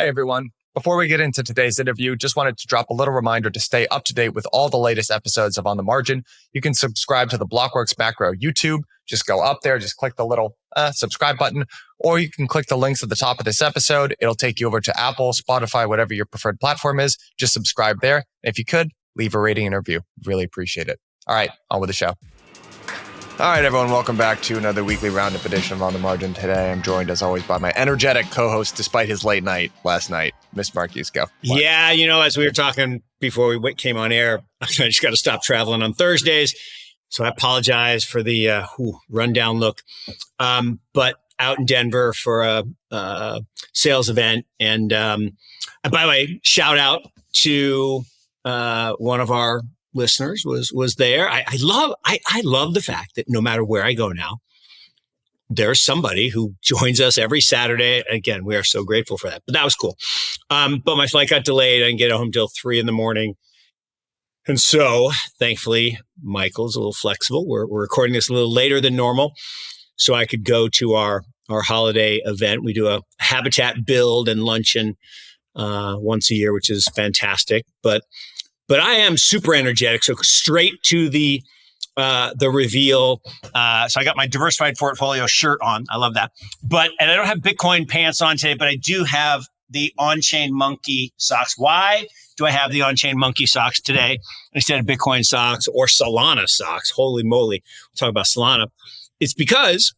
Hey, everyone. Before we get into today's interview, just wanted to drop a little reminder to stay up to date with all the latest episodes of On the Margin. You can subscribe to the Blockworks Macro YouTube. Just go up there, just click the little subscribe button, or you can click the links at the top of this episode. It'll take you over to Apple, Spotify, whatever your preferred platform is. Just subscribe there. If you could, leave a rating and review. Really appreciate it. All right, on with the show. All right, everyone, welcome back to another weekly Roundup edition of On the Margin. Today, I'm joined, as always, by my energetic co-host, despite his late night last night, Miss Marquise. Go. Yeah, as we were talking before we came on air, I just got to stop traveling on Thursdays. So I apologize for the rundown look. But out in Denver for a sales event. And by the way, shout out to one of our listeners was there. I love the fact that no matter where I go now, there's somebody who joins us every Saturday. Again, we are so grateful for that. But that was cool. But my flight got delayed. I didn't get home till 3 a.m. And so, thankfully, Michael's a little flexible. We're recording this a little later than normal, so I could go to our holiday event. We do a habitat build and luncheon once a year, which is fantastic. But I am super energetic. So straight to the reveal. So I got my diversified portfolio shirt on. I love that. And I don't have Bitcoin pants on today, but I do have the on-chain monkey socks. Why do I have the on-chain monkey socks today instead of Bitcoin socks or Solana socks? Holy moly. We'll talk about Solana. It's because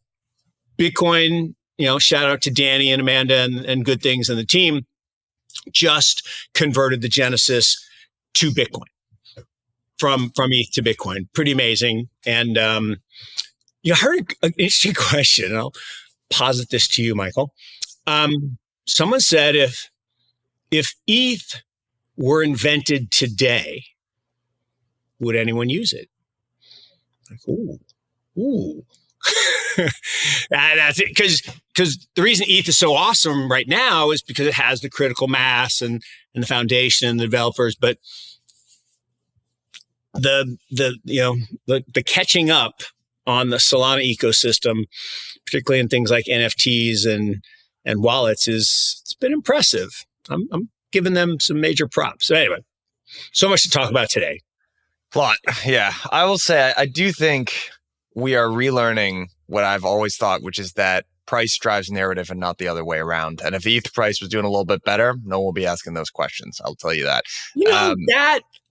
Bitcoin, shout out to Danny and Amanda and Good Things and the team, just converted the Genesis to Bitcoin from ETH to Bitcoin. Pretty amazing. And I heard an interesting question. And I'll posit this to you, Michael. Someone said if ETH were invented today, would anyone use it? Like, ooh. That's it. Because the reason ETH is so awesome right now is because it has the critical mass and the foundation and the developers. But the catching up on the Solana ecosystem, particularly in things like NFTs and wallets, it's been impressive. I'm giving them some major props. So anyway, so much to talk about today. A lot. Yeah. I will say, I do think we are relearning what I've always thought, which is that price drives narrative and not the other way around. And if the ETH price was doing a little bit better, no one will be asking those questions. I'll tell you that.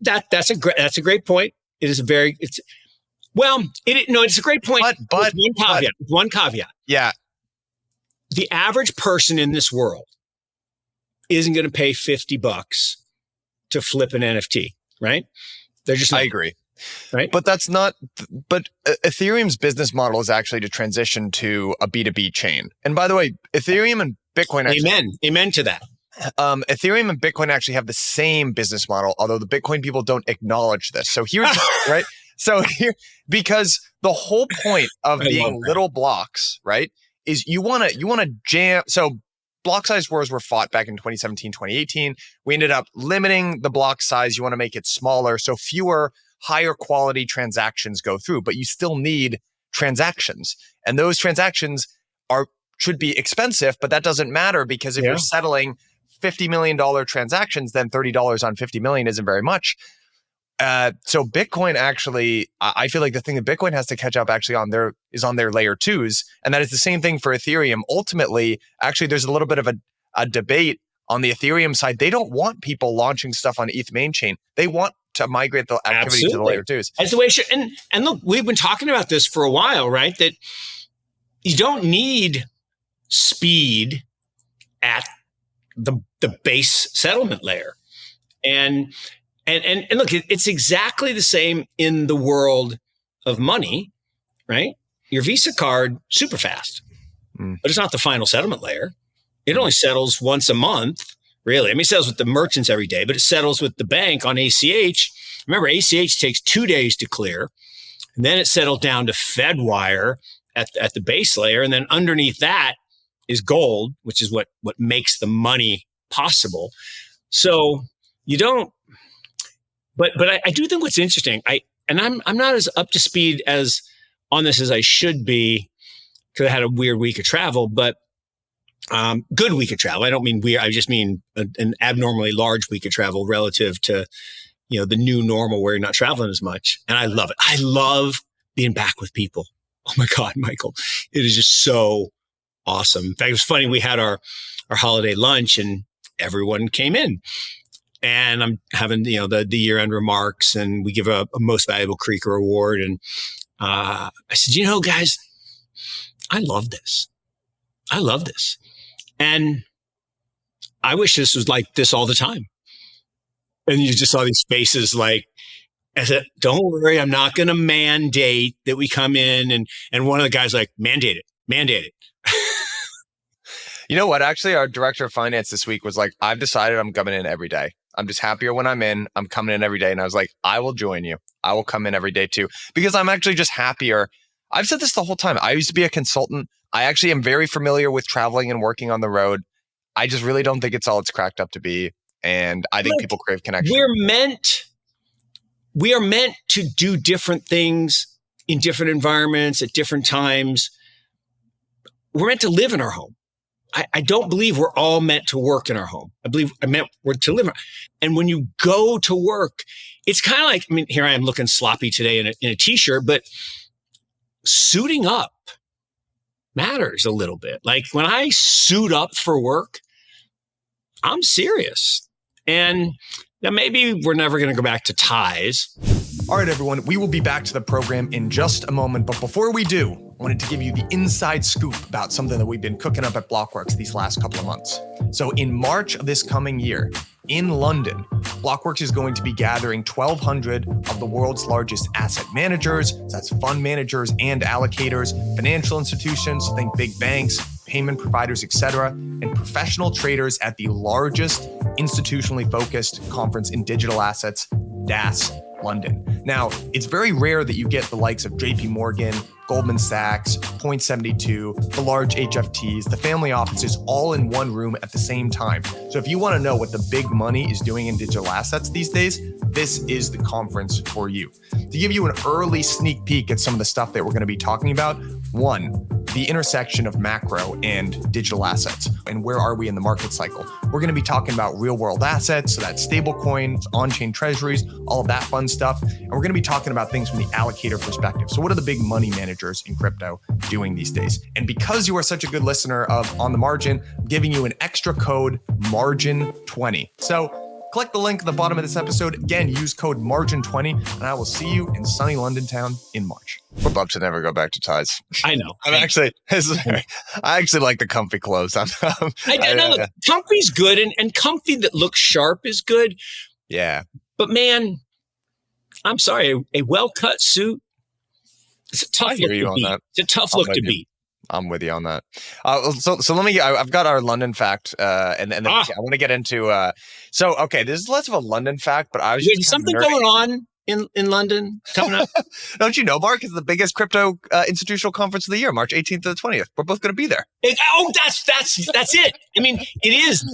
That's a great point. It is it's a great point. But one caveat. Yeah. The average person in this world isn't going to pay $50 to flip an NFT, right? They're just not. I agree. Right. But Ethereum's business model is actually to transition to a B2B chain. And by the way, Ethereum and Bitcoin Amen to that. Ethereum and Bitcoin actually have the same business model, although the Bitcoin people don't acknowledge this. So here's right. So here, because the whole point of being little blocks, right, is you want to jam. So block size wars were fought back in 2017, 2018. We ended up limiting the block size. You want to make it smaller, so fewer higher quality transactions go through, but you still need transactions. And those transactions should be expensive, but that doesn't matter because if you're settling $50 million transactions, then $30 on 50 million isn't very much. So Bitcoin actually, I feel like the thing that Bitcoin has to catch up actually on their layer twos. And that is the same thing for Ethereum. Ultimately, actually, there's a little bit of a debate on the Ethereum side. They don't want people launching stuff on ETH main chain. They want to migrate the activity to the layer twos. That's the way it should. And look, we've been talking about this for a while, right? That you don't need speed at the base settlement layer. And look, it's exactly the same in the world of money, right? Your Visa card, super fast, but it's not the final settlement layer. It only settles once a month, really. I mean, it settles with the merchants every day, but it settles with the bank on ACH. Remember, ACH takes 2 days to clear, and then it settled down to Fedwire at the base layer, and then underneath that is gold, which is what makes the money possible. So you don't. But I do think what's interesting, I'm not as up to speed on this as I should be because I had a weird week of travel. But Good week of travel. I don't mean I just mean an abnormally large week of travel relative to, the new normal where you're not traveling as much. And I love it. I love being back with people. Oh my God, Michael, it is just so awesome. In fact, it was funny. We had our holiday lunch and everyone came in, and I'm having, the year-end remarks, and we give a most valuable Creeker award. And I said, guys, I love this. I love this. And I wish this was like this all the time. And you just saw these faces like, I said, don't worry, I'm not going to mandate that we come in. And one of the guys like, mandate it. You know what? Actually, our director of finance this week was like, I've decided I'm coming in every day. I'm just happier when I'm in. I'm coming in every day. And I was like, I will join you. I will come in every day too, because I'm actually just happier. I've said this the whole time. I used to be a consultant. I actually am very familiar with traveling and working on the road. I just really don't think it's all it's cracked up to be. And I think people crave connection. We are meant to do different things in different environments at different times. We're meant to live in our home. I don't believe we're all meant to work in our home. We're to live. And when you go to work, it's kind of like, here I am looking sloppy today in a t-shirt, but suiting up matters a little bit. Like when I suit up for work, I'm serious. And now maybe we're never going to go back to ties. All right, everyone, we will be back to the program in just a moment. But before we do, I wanted to give you the inside scoop about something that we've been cooking up at Blockworks these last couple of months. So in March of this coming year, in London, Blockworks is going to be gathering 1,200 of the world's largest asset managers. So that's fund managers and allocators, financial institutions, think big banks, payment providers, etc., and professional traders at the largest institutionally focused conference in digital assets, DAS London. Now, it's very rare that you get the likes of JP Morgan, Goldman Sachs, Point72, the large HFTs, the family offices all in one room at the same time. So if you want to know what the big money is doing in digital assets these days, this is the conference for you. To give you an early sneak peek at some of the stuff that we're going to be talking about, one, the intersection of macro and digital assets, and where are we in the market cycle. We're going to be talking about real world assets, so that's stable coins, on-chain treasuries, all of that fun stuff. And we're going to be talking about things from the allocator perspective. So what are the big money managers in crypto doing these days? And because you are such a good listener of On the Margin, I'm giving you an extra code, MARGIN20. So click the link at the bottom of this episode. Again, use code MARGIN20, and I will see you in sunny London town in March. We're about to never go back to ties. I know. I actually like the comfy clothes. I know. Look, comfy's good, and comfy that looks sharp is good. Yeah. But man, I'm sorry, a well-cut suit, it's a tough look to beat. It's a tough look to beat. I'm with you on that. So let me. I've got our London fact, and then I want to get into. This is less of a London fact, but I was just something going on in London coming up. Don't you know, Mark? It's the biggest crypto institutional conference of the year, March 18th to the 20th. We're both going to be there. That's it. It is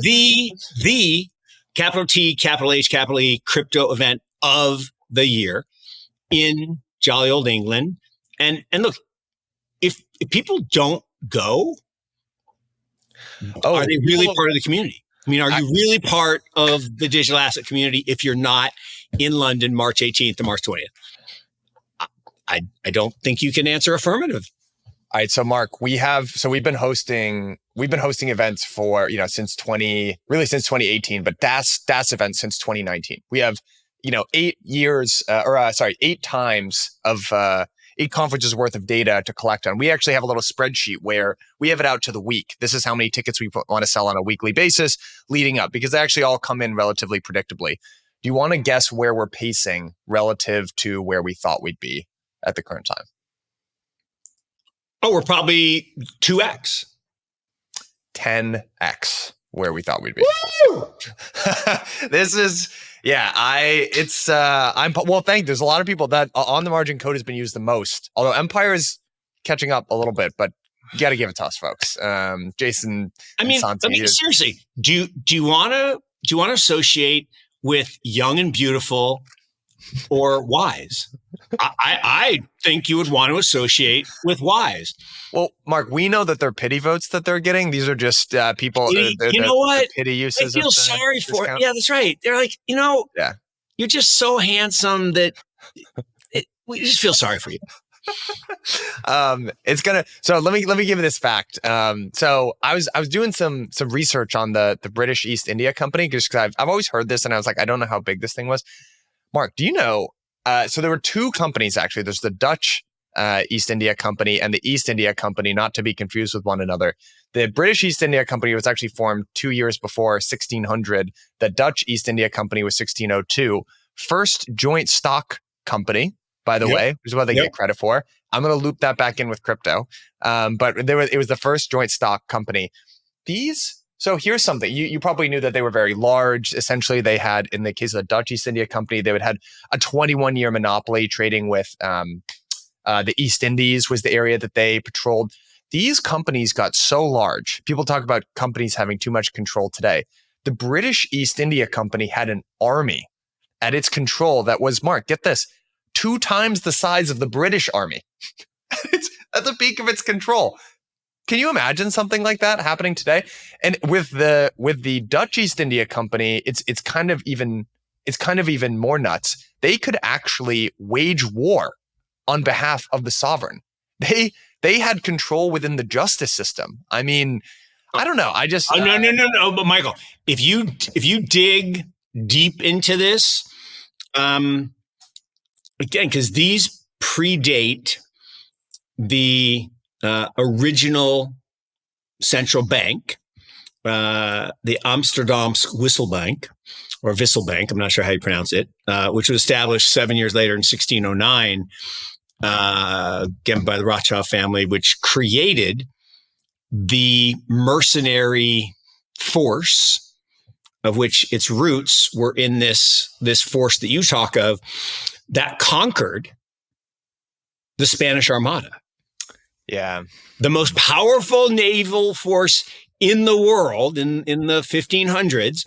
the capital T, capital H, capital E crypto event of the year in jolly old England. And look, if people don't go, are they really part of the community? Are you really part of the digital asset community if you're not in London, March 18th to March 20th? I don't think you can answer affirmative. All right. So Mark, we've been hosting events for, since 2018, but DAS events since 2019. We have, 8 times of, 8 conferences worth of data to collect on. We actually have a little spreadsheet where we have it out to the week. This is how many tickets we want to sell on a weekly basis leading up, because they actually all come in relatively predictably. Do you want to guess where we're pacing relative to where we thought we'd be at the current time? Oh, we're probably 2x. 10x where we thought we'd be. Woo! This is... Yeah, thank you. There's a lot of people that On the Margin code has been used the most. Although Empire is catching up a little bit, but you got to give it to us, folks. Jason, seriously, do you want to associate with young and beautiful or wise? I think you would want to associate with Wise. Well, Mark, we know that they're pity votes that they're getting. These are just people. You know what? The pity uses. They feel sorry for it. Yeah, that's right. They're like, yeah, you're just so handsome that we just feel sorry for you. It's gonna. So let me give you this fact. So I was doing some research on the British East India Company just because I've always heard this and I was like, I don't know how big this thing was. Mark, do you know? So there were two companies actually. There's the Dutch East India Company and the East India Company, not to be confused with one another. The British East India Company was actually formed 2 years before 1600. The Dutch East India Company was 1602. First joint stock company, by the way, which is what they get credit for. I'm going to loop that back in with crypto. But it was the first joint stock company. So here's something. You probably knew that they were very large. Essentially, they had, in the case of the Dutch East India Company, they would had a 21-year monopoly trading with the East Indies was the area that they patrolled. These companies got so large. People talk about companies having too much control today. The British East India Company had an army at its control that was, Mark, get this, 2 times the size of the British army. It's at the peak of its control. Can you imagine something like that happening today? And with the Dutch East India Company, it's kind of even more nuts. They could actually wage war on behalf of the sovereign. They had control within the justice system. I mean, I don't know. I just no. But Michael, if you dig deep into this, again, because these predate the original central bank, the Amsterdamse Wisselbank, or Wisselbank, I'm not sure how you pronounce it, which was established 7 years later in 1609, again by the Rothschild family, which created the mercenary force, of which its roots were in this force that you talk of, that conquered the Spanish Armada. Yeah. The most powerful naval force in the world in the 1500s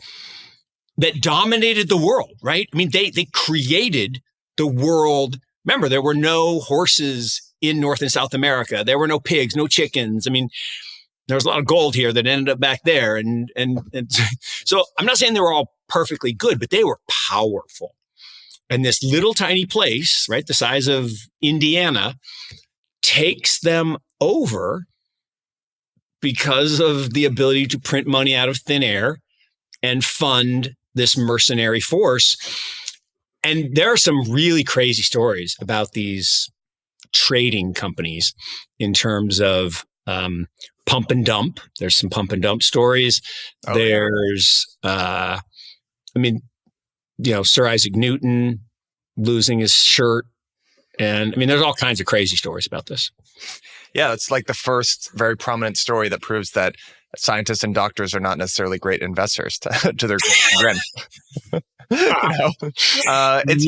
that dominated the world, right? I mean, they created the world. Remember, there were no horses in North and South America. There were no pigs, no chickens. I mean, there was a lot of gold here that ended up back there. And so I'm not saying they were all perfectly good, but they were powerful. And this little tiny place, right, the size of Indiana, takes them over because of the ability to print money out of thin air and fund this mercenary force. And there are some really crazy stories about these trading companies in terms of pump and dump. There's some pump and dump stories. Oh, there's, Sir Isaac Newton losing his shirt. And I mean, there's all kinds of crazy stories about this. Yeah, it's like the first very prominent story that proves that scientists and doctors are not necessarily great investors to their chagrin. It's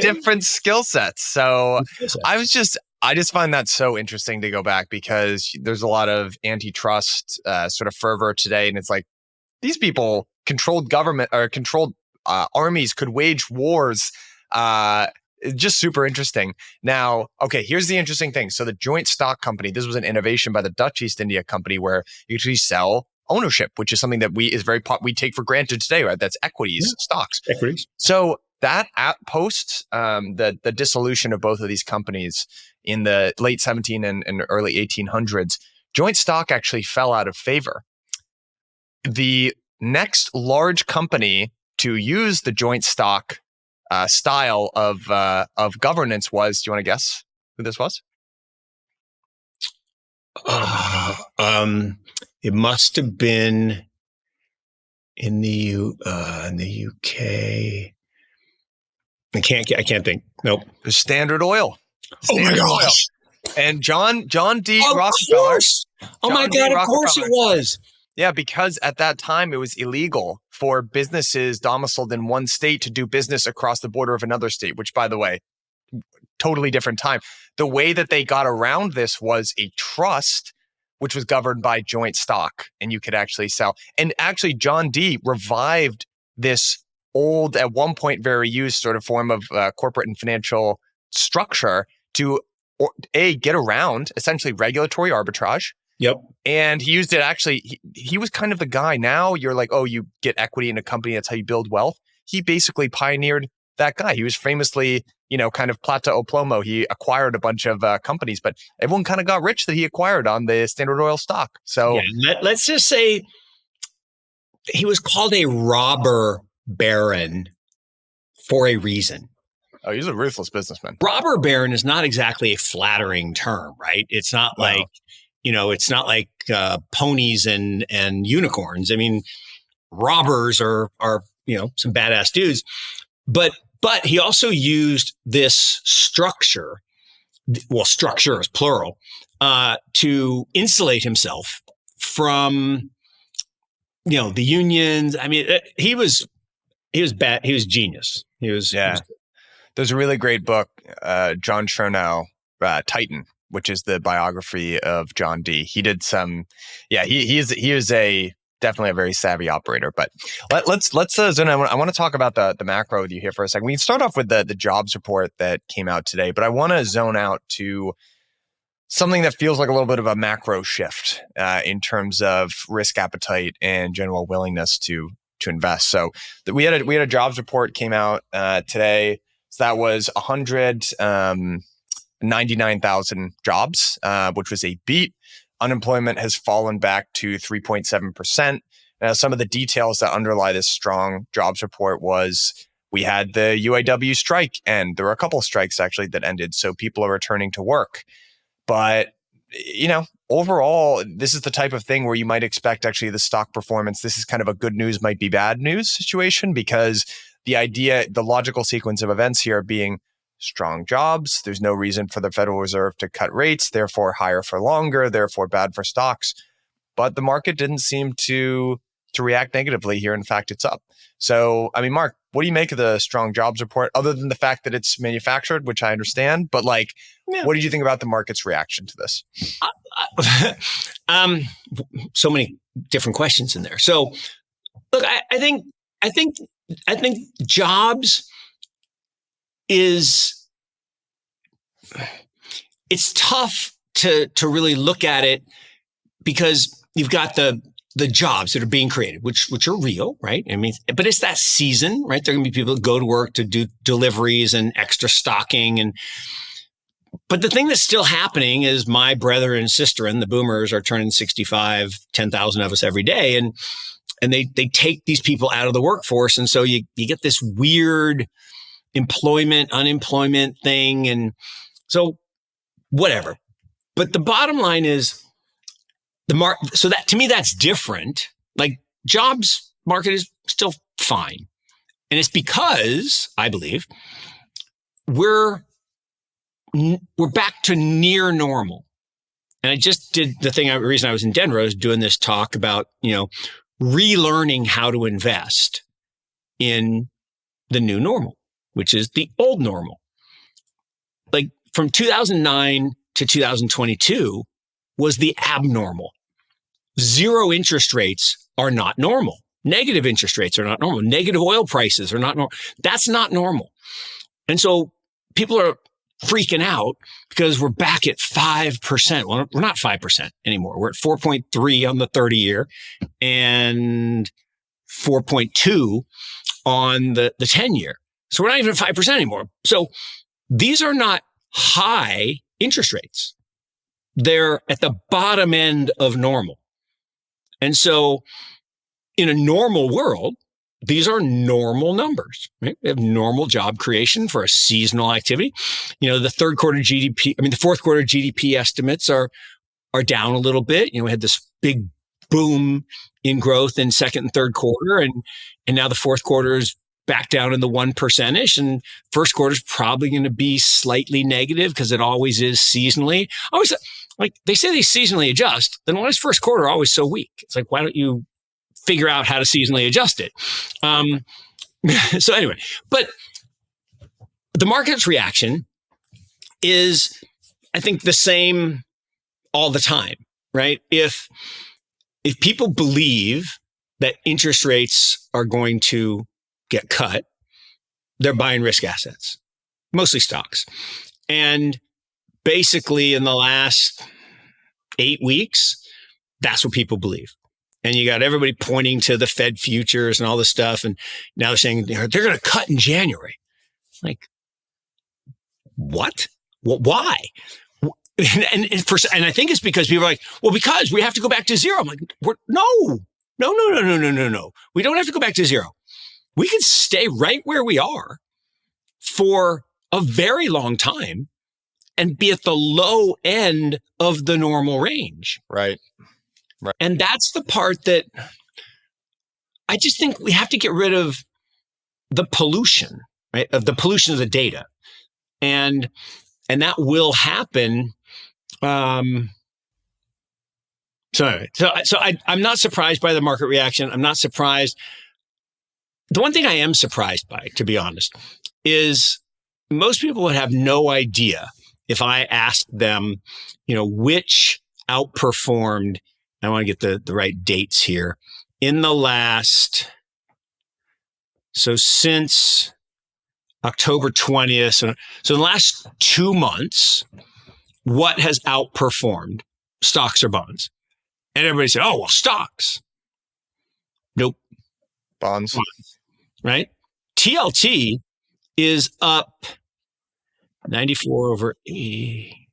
different skill sets. So I just find that so interesting to go back because there's a lot of antitrust sort of fervor today. And it's like these people controlled government or controlled armies, could wage wars. Just super interesting. Now, okay, here's the interesting thing. So the joint stock company, this was an innovation by the Dutch East India Company where you actually sell ownership, which is something that we take for granted today, right? That's equities, stocks. Equities. So that post the dissolution of both of these companies in the late 17 and early 1800s, joint stock actually fell out of favor. The next large company to use the joint stock style of governance was, do you want to guess who this was? It must have been in the UK. I can't think. Nope. The Standard Oil. Standard Oil. And John D. Rockefeller. Oh my God! Of course it was. Yeah, because at that time it was illegal for businesses domiciled in one state to do business across the border of another state, which, by the way, totally different time. The way that they got around this was a trust, which was governed by joint stock, and you could actually sell. And actually, John D. revived this old, at one point very used sort of form of corporate and financial structure to get around essentially regulatory arbitrage. Yep. And he used it actually, he was kind of the guy. Now you're like, oh, you get equity in a company, that's how you build wealth. He basically pioneered that guy. He was famously, kind of plata o plomo. He acquired a bunch of companies, but everyone kind of got rich that he acquired on the Standard Oil stock. So let's just say he was called a robber baron for a reason. Oh, he's a ruthless businessman. Robber baron is not exactly a flattering term, right? It's not like, it's not like ponies and unicorns. I mean, robbers are some badass dudes, but he also used this structure. Well, structure is plural, to insulate himself from, the unions. I mean, he was bad. He was genius. He was. There's a really great book, John Chernow, Titan, which is the biography of John D. He did some, he is definitely a very savvy operator. But let's Zuna, I want to talk about the macro with you here for a second. We can start off with the jobs report that came out today, but I want to zone out to something that feels like a little bit of a macro shift in terms of risk appetite and general willingness to invest. So we had a jobs report came out today. So that was 199,000 jobs, which was a beat. Unemployment has fallen back to 3.7%. Now, some of the details that underlie this strong jobs report was we had the UAW strike, and there were a couple of strikes actually that ended. So people are returning to work. But, overall, this is the type of thing where you might expect actually the stock performance. This is kind of a good news might be bad news situation, because the logical sequence of events here being strong jobs. There's no reason for the Federal Reserve to cut rates, therefore higher for longer, therefore bad for stocks. But the market didn't seem to react negatively here. In fact, it's up. So, I mean, Mark, what do you make of the strong jobs report, other than the fact that it's manufactured, which I understand, but what did you think about the market's reaction to this? So many different questions in there. So, look, I think jobs it's tough to really look at it, because you've got the jobs that are being created, which are real, right? I mean, but it's that season, right? There are going to be people that go to work to do deliveries and extra stocking. But the thing that's still happening is my brother and sister and the boomers are turning 65, 10,000 of us every day. And they take these people out of the workforce. And so you get this weird employment, unemployment thing. And so whatever. But the bottom line is so that, to me, that's different. Like, jobs market is still fine. And it's because I believe we're back to near normal. And I just did the reason I was in Denver, I was doing this talk about, relearning how to invest in the new normal, which is the old normal. Like, from 2009 to 2022 was the abnormal. Zero interest rates are not normal. Negative interest rates are not normal. Negative oil prices are not normal. That's not normal. And so people are freaking out because we're back at 5%. Well, we're not 5% anymore. We're at 4.3 on the 30-year and 4.2 on the 10-year. So we're not even at 5% anymore. So these are not high interest rates. They're at the bottom end of normal. And so in a normal world, these are normal numbers, right? We have normal job creation for a seasonal activity. The fourth quarter GDP estimates are down a little bit. We had this big boom in growth in second and third quarter. And now the fourth quarter is back down in the 1%ish, and first quarter is probably going to be slightly negative, because it always is seasonally. Always, like, they say they seasonally adjust. Then why is first quarter always so weak? It's like, why don't you figure out how to seasonally adjust it? So anyway, but the market's reaction is, I think, the same all the time, right? If people believe that interest rates are going to get cut, they're buying risk assets, mostly stocks. And basically in the last 8 weeks, that's what people believe. And you got everybody pointing to the Fed futures and all this stuff. And now they're saying they're going to cut in January. Like, what? Why? And I think it's because people are like, well, because we have to go back to zero. I'm like, no. We don't have to go back to zero. We can stay right where we are for a very long time and be at the low end of the normal range. Right. And that's the part that I just think we have to get rid of the pollution, right? Of the pollution of the data. And that will happen. So I'm not surprised by the market reaction. I'm not surprised. The one thing I am surprised by, to be honest, is most people would have no idea if I asked them, which outperformed. I want to get the right dates here in the last. So since October 20th, so in the last 2 months, what has outperformed, stocks or bonds? And everybody said, oh, well, stocks. Nope. Bonds. Right? TLT is up 94 over 80.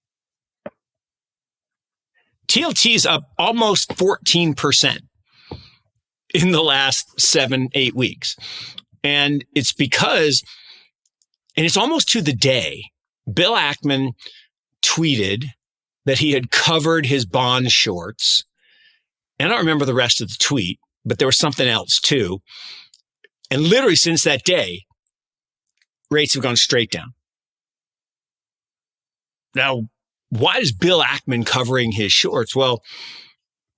TLT is up almost 14% in the last 7-8 weeks. And it's because, and it's almost to the day, Bill Ackman tweeted that he had covered his bond shorts. And I don't remember the rest of the tweet, but there was something else too. And literally since that day, rates have gone straight down. Now, why is Bill Ackman covering his shorts? Well,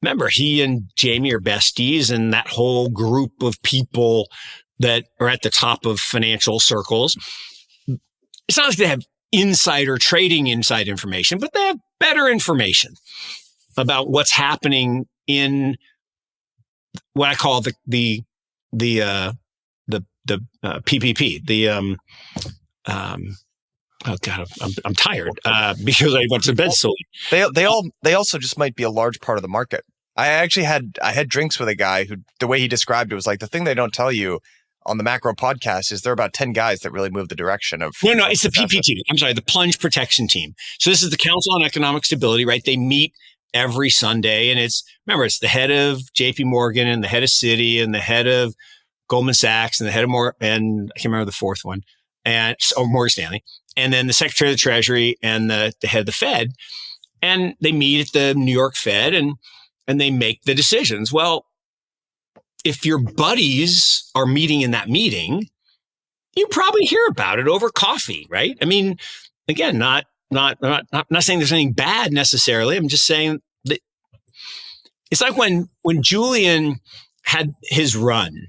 remember, he and Jamie are besties, and that whole group of people that are at the top of financial circles. It's not like they have insider trading inside information, but they have better information about what's happening in what I call the PPP. Oh God, I'm tired because I went to bed so late. They also just might be a large part of the market. I had drinks with a guy who, the way he described it was like, the thing they don't tell you on the macro podcast is there are about 10 guys that really move the direction of. No, it's the PPT. I'm sorry, the Plunge Protection Team. So this is the Council on Economic Stability, right? They meet every Sunday, and it's the head of JP Morgan and the head of Citi and the head of Goldman Sachs and the head of and I can't remember the fourth one, or Morgan Stanley, and then the Secretary of the Treasury and the head of the Fed, and they meet at the New York Fed and they make the decisions. Well, if your buddies are meeting in that meeting, you probably hear about it over coffee, right? I mean, again, not saying there's anything bad necessarily. I'm just saying that it's like when Julian had his run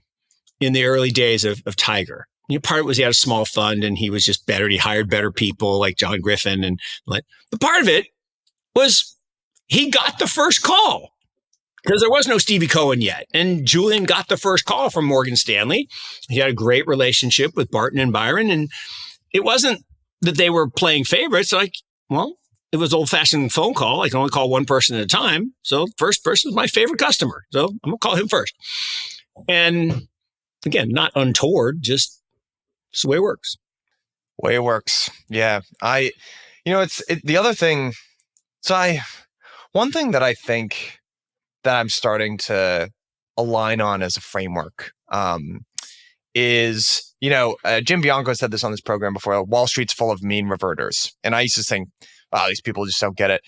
in the early days of Tiger. Part of it was he had a small fund and he was just better. He hired better people like John Griffin, and the part of it was he got the first call. Because there was no Stevie Cohen yet. And Julian got the first call from Morgan Stanley. He had a great relationship with Barton and Byron. And it wasn't that they were playing favorites. Like, well, it was old-fashioned phone call. I can only call one person at a time. So first person is my favorite customer. So I'm going to call him first. And again, not untoward, just it's the way it works. Way it works. Yeah. The other thing. One thing that I think that I'm starting to align on as a framework is, Jim Bianco said this on this program before, Wall Street's full of mean reverters. And I used to think, wow, these people just don't get it.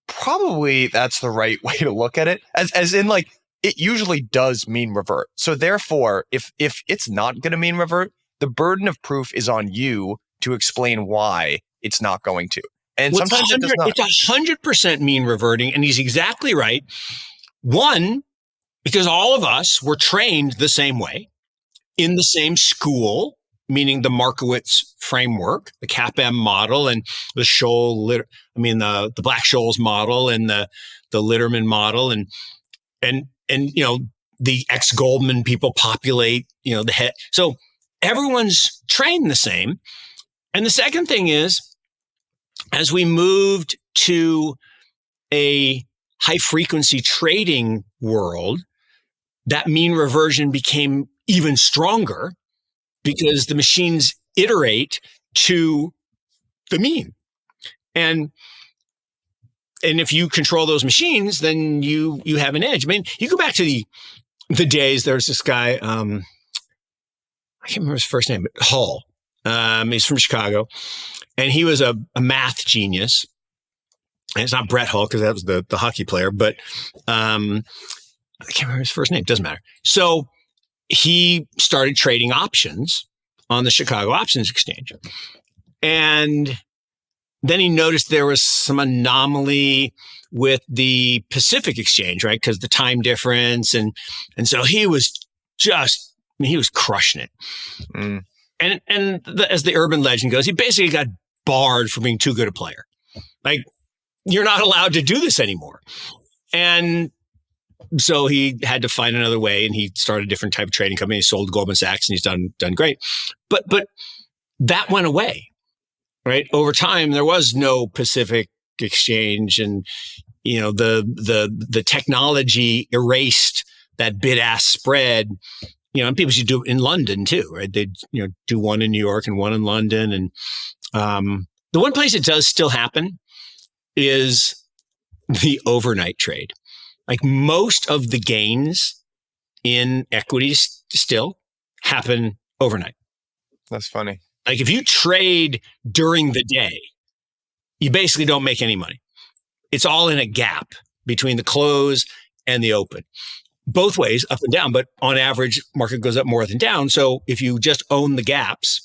Probably that's the right way to look at it, as in like, it usually does mean revert. So therefore, if it's not going to mean revert, the burden of proof is on you to explain why it's not going to. And sometimes it does not. It's 100% mean reverting. And he's exactly right. One, because all of us were trained the same way in the same school, meaning the Markowitz framework, the CAPM model, and the the Black-Scholes model, and the Litterman model, and the ex-Goldman people populate the head. So everyone's trained the same. And the second thing is, as we moved to a high frequency trading world, that mean reversion became even stronger because the machines iterate to the mean. And if you control those machines, then you have an edge. I mean, you go back to the days, there's this guy, I can't remember his first name, but Hall. He's from Chicago, and he was a math genius. And it's not Brett Hull, because that was the hockey player, but I can't remember his first name. Doesn't matter. So he started trading options on the Chicago Options Exchange. And then he noticed there was some anomaly with the Pacific Exchange, right? Because the time difference. And so he was he was crushing it. Mm. As the urban legend goes, he basically got barred for being too good a player. Like, you're not allowed to do this anymore. And so he had to find another way, and he started a different type of trading company. He sold to Goldman Sachs, and he's done great. But that went away, right? Over time, there was no Pacific Exchange, and the technology erased that bid-ask spread. And people should do it in London too, right? They'd do one in New York and one in London, and the one place it does still happen is the overnight trade. Like, most of the gains in equities still happen overnight. That's funny. Like, if you trade during the day, you basically don't make any money. It's all in a gap between the close and the open. Both ways, up and down, but on average, market goes up more than down. So if you just own the gaps,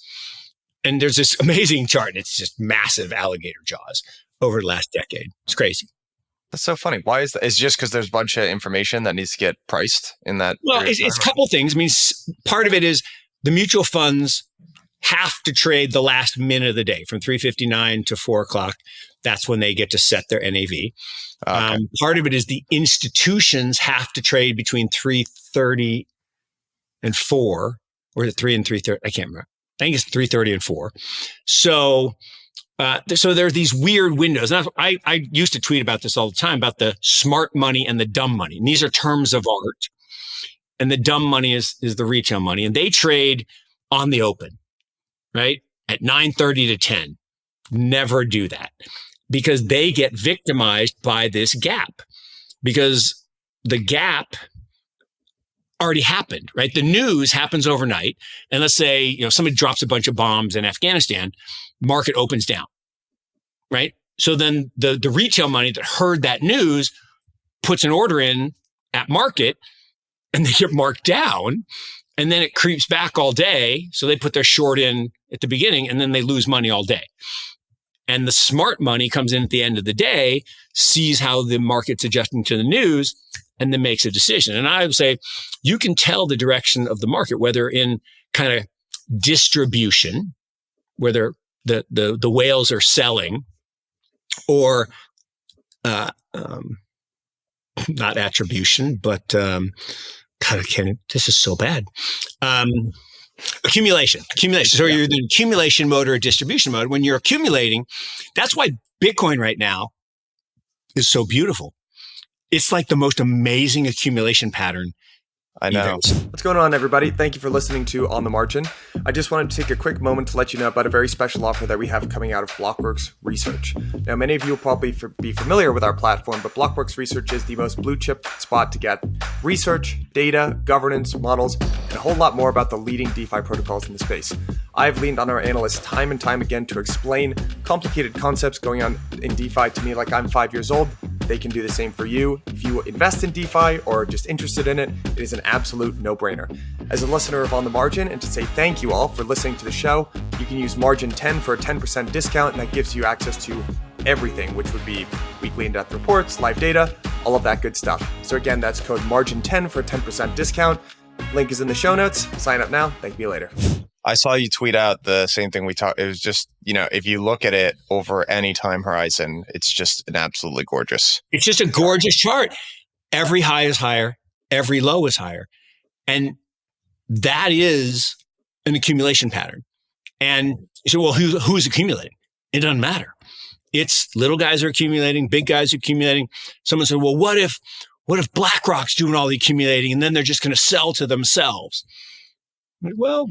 and there's this amazing chart, and it's just massive alligator jaws over the last decade. It's crazy. That's so funny. Why is that? It's just because there's a bunch of information that needs to get priced in that. Well, it's a couple things. I mean, part of it is the mutual funds have to trade the last minute of the day from 3:59 to 4 o'clock. That's when they get to set their NAV. Okay. Part of it is the institutions have to trade between 3:30 and 4, or is it 3 and 3:30? I can't remember. I think it's 3:30 and 4. So there are these weird windows. And I used to tweet about this all the time, about the smart money and the dumb money. And these are terms of art. And the dumb money is the retail money. And they trade on the open, right? At 9:30 to 10. Never do that, because they get victimized by this gap, because the gap already happened, right? The news happens overnight. And let's say, somebody drops a bunch of bombs in Afghanistan, market opens down, right? So then the retail money that heard that news puts an order in at market, and they get marked down, and then it creeps back all day. So they put their short in at the beginning, and then they lose money all day. And the smart money comes in at the end of the day, sees how the market's adjusting to the news, and then makes a decision. And I would say you can tell the direction of the market, whether in kind of distribution, whether the whales are selling, or not attribution, but God, I can't. This is so bad. Accumulation. So you're in the accumulation mode or a distribution mode. When you're accumulating, that's why Bitcoin right now is so beautiful. It's like the most amazing accumulation pattern. I know. What's going on, everybody? Thank you for listening to On the Margin. I just wanted to take a quick moment to let you know about a very special offer that we have coming out of Blockworks Research. Now, many of you will probably be familiar with our platform, but Blockworks Research is the most blue chip spot to get research, data, governance, models, and a whole lot more about the leading DeFi protocols in the space. I've leaned on our analysts time and time again to explain complicated concepts going on in DeFi to me like I'm 5 years old. They can do the same for you. If you invest in DeFi or are just interested in it, it is an absolute no-brainer. As a listener of On the Margin, and to say thank you all for listening to the show, you can use Margin 10 for a 10% discount, and that gives you access to everything, which would be weekly in-depth reports, live data, all of that good stuff. So again, that's code Margin 10 for a 10% discount. Link is in the show notes. Sign up now. Thank you later. I saw you tweet out the same thing we talked. It was just, if you look at it over any time horizon, it's just an absolutely gorgeous. It's just a gorgeous chart. Every high is higher. Every low is higher. And that is an accumulation pattern. And you say, well, who's accumulating? It doesn't matter. It's little guys are accumulating, big guys are accumulating. Someone said, well, what if BlackRock's doing all the accumulating and then they're just going to sell to themselves? I'm like, well,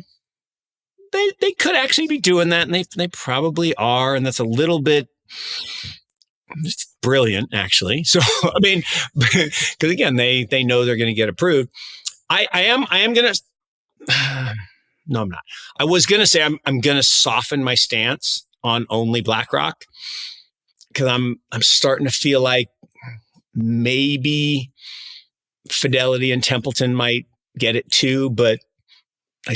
they could actually be doing that, and they probably are, and that's a little bit it's brilliant, actually. So, I mean, because again, they know they're going to get approved. I am going to, no, I'm not. I was going to say I'm going to soften my stance on only BlackRock, because I'm starting to feel like maybe Fidelity and Templeton might get it too, but I'm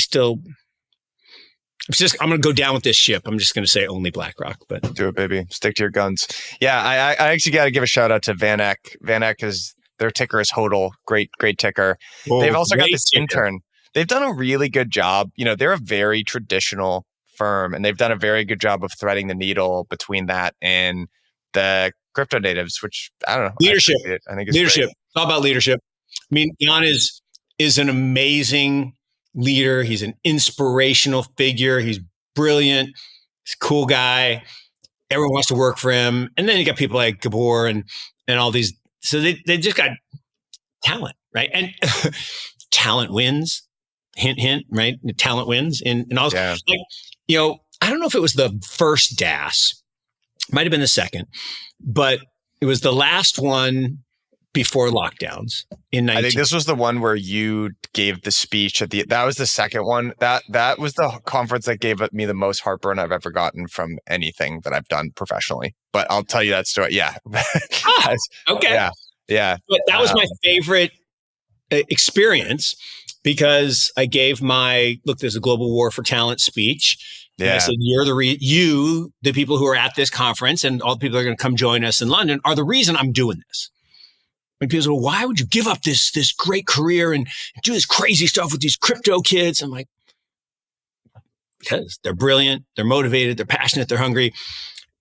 going to go down with this ship. I'm just going to say only BlackRock, but do it, baby. Stick to your guns. Yeah. I actually got to give a shout out to VanEck. VanEck their ticker is HODL. Great ticker. They've also got this intern. They've done a really good job. They're a very traditional firm, and they've done a very good job of threading the needle between that and the crypto natives, which I don't know. Leadership. I think it's leadership. Great. It's all about leadership. I mean, Jan is an amazing leader. He's an inspirational figure. He's brilliant. He's a cool guy. Everyone wants to work for him. And then you got people like Gabor and all these. So they just got talent, right? And talent wins. Hint, hint, right? Talent wins. And also, I don't know if it was the first DAS. Might have been the second, but it was the last one before lockdowns in 19. I think this was the one where you gave the speech that was the second one. That was the conference that gave me the most heartburn I've ever gotten from anything that I've done professionally. But I'll tell you that story. Yeah. Okay. Yeah. But that was my favorite experience, because I gave there's a global war for talent speech. Yeah. And I said, you're the people who are at this conference and all the people that are going to come join us in London are the reason I'm doing this. And people say, well, why would you give up this great career and do this crazy stuff with these crypto kids? I'm like, because they're brilliant, they're motivated, they're passionate, they're hungry.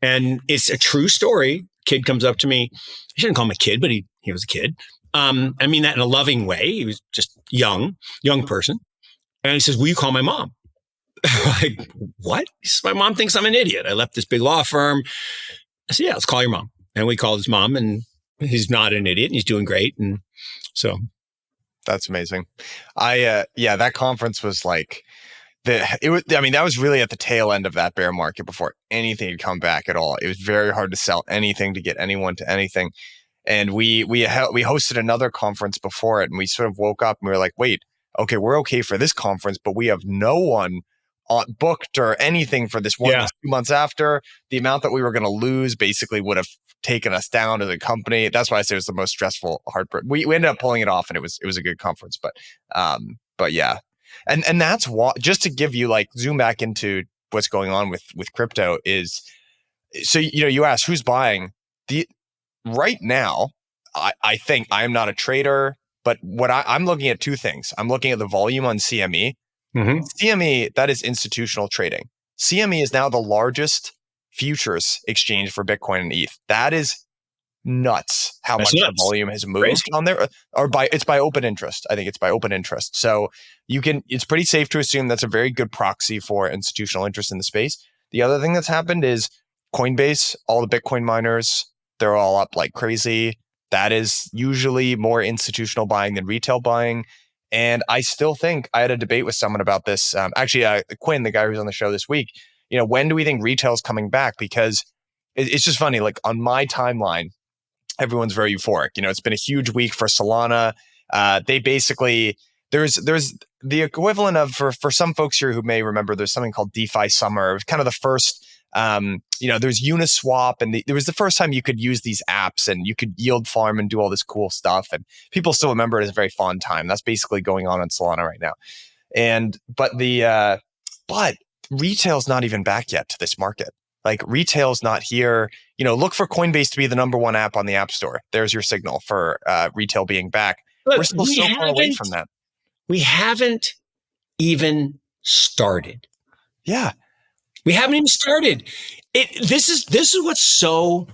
And it's a true story. Kid comes up to me. I shouldn't call him a kid, but he was a kid. I mean that in a loving way. He was just young person. And he says, will you call my mom? Like, what? He says, my mom thinks I'm an idiot. I left this big law firm. I said, yeah, let's call your mom. And we called his mom, and he's not an idiot and he's doing great. And so that's amazing. That conference was like that was really at the tail end of that bear market before anything had come back at all. It was very hard to sell anything, to get anyone to anything. And we hosted another conference before it, and we sort of woke up and we were like, wait, okay, we're okay for this conference, but we have no one booked or anything for this 1 to 2 months after. The amount that we were going to lose basically would have taken us down as a company. That's why I say it was the most stressful heartburn. We ended up pulling it off, and it was a good conference, but yeah. And that's why, just to give you zoom back into what's going on with crypto is, so, you asked who's buying right now. I think I am not a trader, but what I'm looking at two things. I'm looking at the volume on CME. Mm-hmm. CME, that is institutional trading. CME is now the largest futures exchange for Bitcoin and ETH. That is nuts how much the volume has moved on there, it's by open interest. I think it's by open interest. So it's pretty safe to assume that's a very good proxy for institutional interest in the space. The other thing that's happened is Coinbase, all the Bitcoin miners, they're all up like crazy. That is usually more institutional buying than retail buying. And I still think I had a debate with someone about this. Quinn, the guy who's on the show this week, when do we think retail's coming back? Because it's just funny, on my timeline, everyone's very euphoric. It's been a huge week for Solana. They basically, there's the equivalent of, for some folks here who may remember, there's something called DeFi Summer. It was kind of the first, there's Uniswap, and it was the first time you could use these apps and you could yield farm and do all this cool stuff. And people still remember it as a very fun time. That's basically going on Solana right now. But retail's not even back yet to this market. Retail's not here. Look for Coinbase to be the number one app on the App Store. There's your signal for retail being back. Look, we're still so far away from that. We haven't even started. Yeah. We haven't even started. This is what's so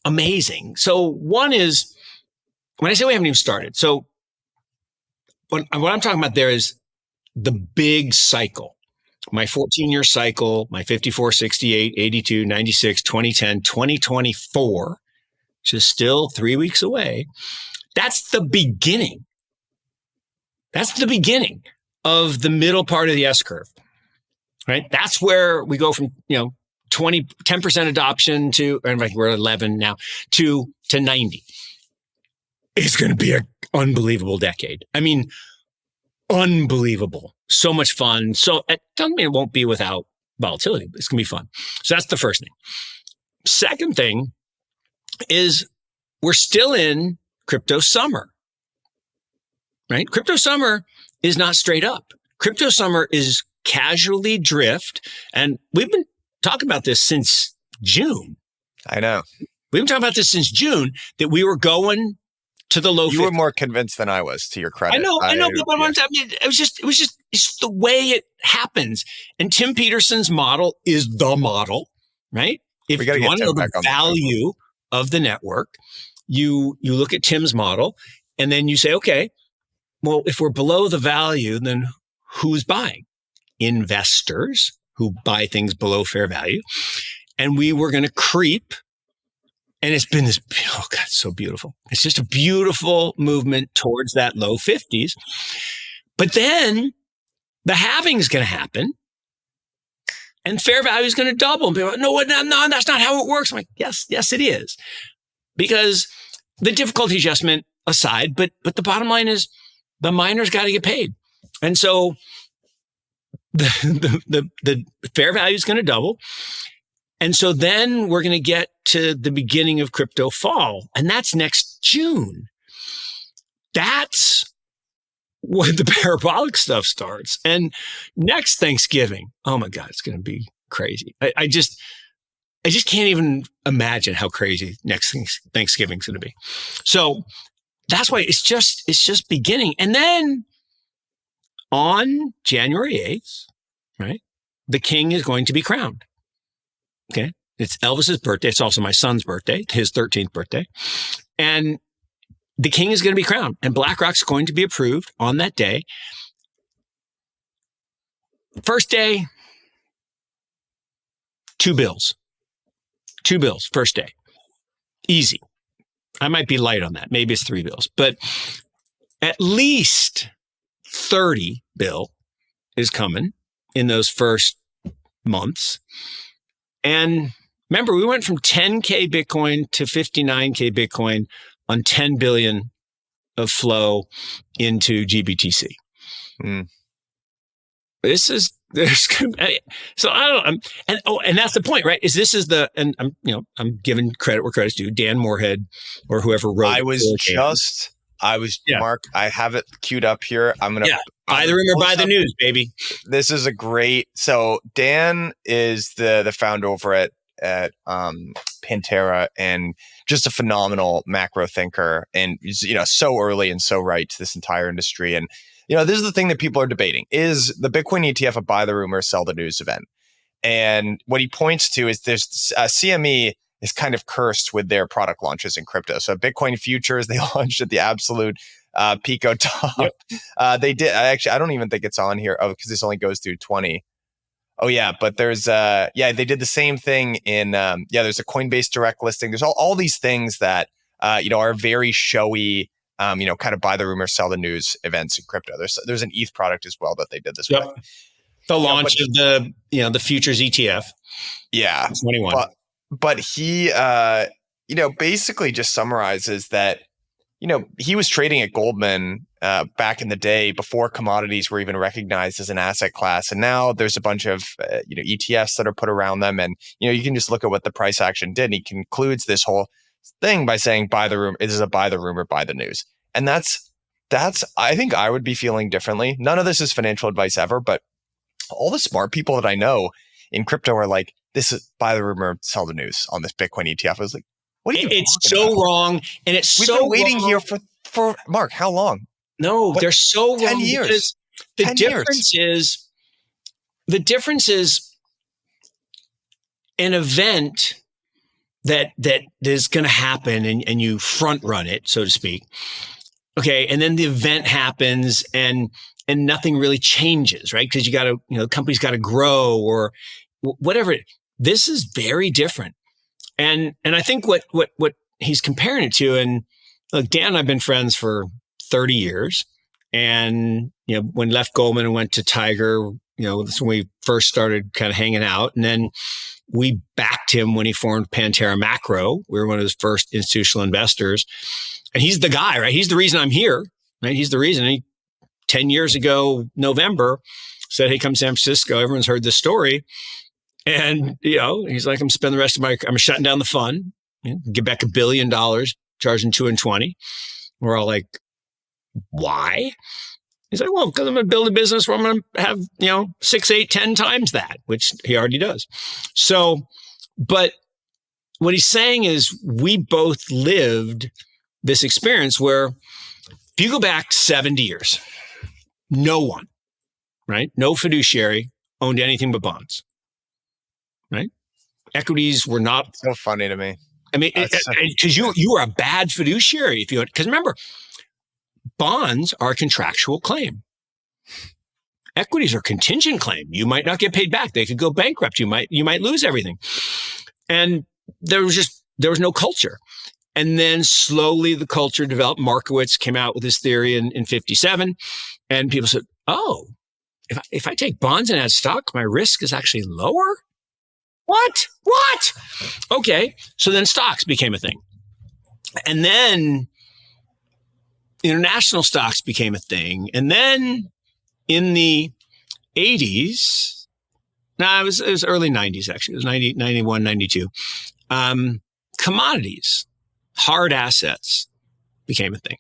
amazing. So one is, when I say we haven't even started, so what I'm talking about there is the big cycle. my 14-year cycle, my 54, 68, 82, 96, 2010, 2024, which is still 3 weeks away. That's the beginning. That's the beginning of the middle part of the S curve, right? That's where we go from, 10% adoption to, and we're at 11 now, to 90. It's going to be an unbelievable decade. I mean, unbelievable. So much fun. So it doesn't mean it won't be without volatility, but it's going to be fun. So that's the first thing. Second thing is we're still in crypto summer, right? Crypto summer is not straight up. Crypto summer is casually drift. And we've been talking about this since June. I know. We've been talking about this since June, that we were going to the low 50s. You were more convinced than I was, to your credit. I know. But it was just it's the way it happens. And Tim Peterson's model is the model, right? If you want to know the value of the network, you look at Tim's model and then you say, okay, well, if we're below the value, then who's buying? Investors who buy things below fair value. And we were going to creep. And it's been this, oh God, so beautiful. It's just a beautiful movement towards that low 50s. But then the halving is going to happen and fair value is going to double. And people are like, no, that's not how it works. I'm like, yes, it is. Because the difficulty adjustment aside, but the bottom line is the miners got to get paid. And so the fair value is going to double. And so then we're going to get to the beginning of crypto fall, and that's next June. That's when the parabolic stuff starts. And next Thanksgiving, oh my God, it's going to be crazy. I just can't even imagine how crazy next Thanksgiving is going to be. So that's why it's just beginning. And then on January 8th, right, the king is going to be crowned. Okay. It's Elvis's birthday. It's also my son's birthday, his 13th birthday. And the king is going to be crowned, and BlackRock's going to be approved on that day. First day, 2 bills. 2 bills, first day. Easy. I might be light on that. Maybe it's 3 bills, but at least 30 bill is coming in those first months. And remember, we went from 10K Bitcoin to 59K Bitcoin on 10 billion of flow into GBTC. So I don't, and that's the point, right? I'm giving credit where credit's due. Dan Moorhead or whoever wrote. Mark, I have it queued up here. I'm going to buy the rumor, buy the news, baby. This is so Dan is the founder over at Pantera, and just a phenomenal macro thinker, and so early and so right to this entire industry. And this is the thing that people are debating: is the Bitcoin ETF a buy the rumor, sell the news event? And what he points to is there's CME is kind of cursed with their product launches in crypto. So Bitcoin futures, they launched at the absolute Pico top. Yep. They did. I don't even think it's on here. Oh, because this only goes through 20. Oh yeah, but there's they did the same thing in there's a Coinbase direct listing. There's all these things that are very showy, kind of buy the rumor, sell the news events in crypto. There's an ETH product as well that they did this with. The launch of the futures ETF. Yeah. 21. But he basically just summarizes that he was trading at Goldman back in the day before commodities were even recognized as an asset class. And now there's a bunch of, ETFs that are put around them. And, you can just look at what the price action did. And he concludes this whole thing by saying, buy the rumor. It is a buy the rumor, buy the news. And that's, I think I would be feeling differently. None of this is financial advice ever, but all the smart people that I know in crypto are like, this is buy the rumor, sell the news on this Bitcoin ETF. I was like, what are you talking about? It's so wrong. And We've been waiting here for Mark, how long? No, they're so wrong. 10 years. The difference is an event that is going to happen and you front run it, so to speak. Okay. And then the event happens and and nothing really changes, right? Because the company's got to grow or whatever. This is very different. And I think what he's comparing it to, and look, Dan and I've been friends for 30 years. And, when left Goldman and went to Tiger, that's when we first started kind of hanging out. And then we backed him when he formed Pantera Macro. We were one of his first institutional investors. And he's the guy, right? He's the reason I'm here, right? He's the reason. 10 years ago, November, said, hey, come to San Francisco. Everyone's heard this story. And, he's like, I'm shutting down the fund, get back $1 billion, charging 2 and 20. We're all like, why? He's like, well, because I'm going to build a business where I'm going to have, 6, 8, 10 times that, which he already does. So, but what he's saying is we both lived this experience where if you go back 70 years, no one, right? No fiduciary owned anything but bonds. Right? Equities were not so funny to me. I mean, because you were a bad fiduciary because remember, bonds are a contractual claim. Equities are contingent claim. You might not get paid back. They could go bankrupt. You might lose everything. And there was no culture. And then slowly the culture developed. Markowitz came out with his theory in 57, and people said, "Oh, if I take bonds and add stock, my risk is actually lower." What? Okay. So then stocks became a thing. And then international stocks became a thing. And then in the 80s, it was early 90s, actually. It was 90, 91, 92. Commodities, hard assets became a thing.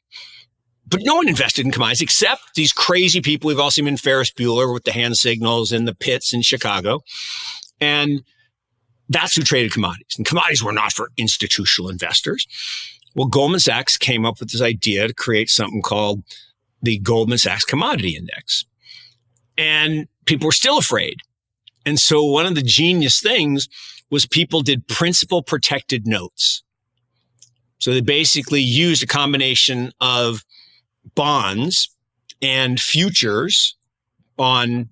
But no one invested in commodities except these crazy people. We've all seen in Ferris Bueller with the hand signals in the pits in Chicago. And that's who traded commodities. And commodities were not for institutional investors. Well, Goldman Sachs came up with this idea to create something called the Goldman Sachs Commodity Index. And people were still afraid. And so one of the genius things was people did principal protected notes. So they basically used a combination of bonds and futures on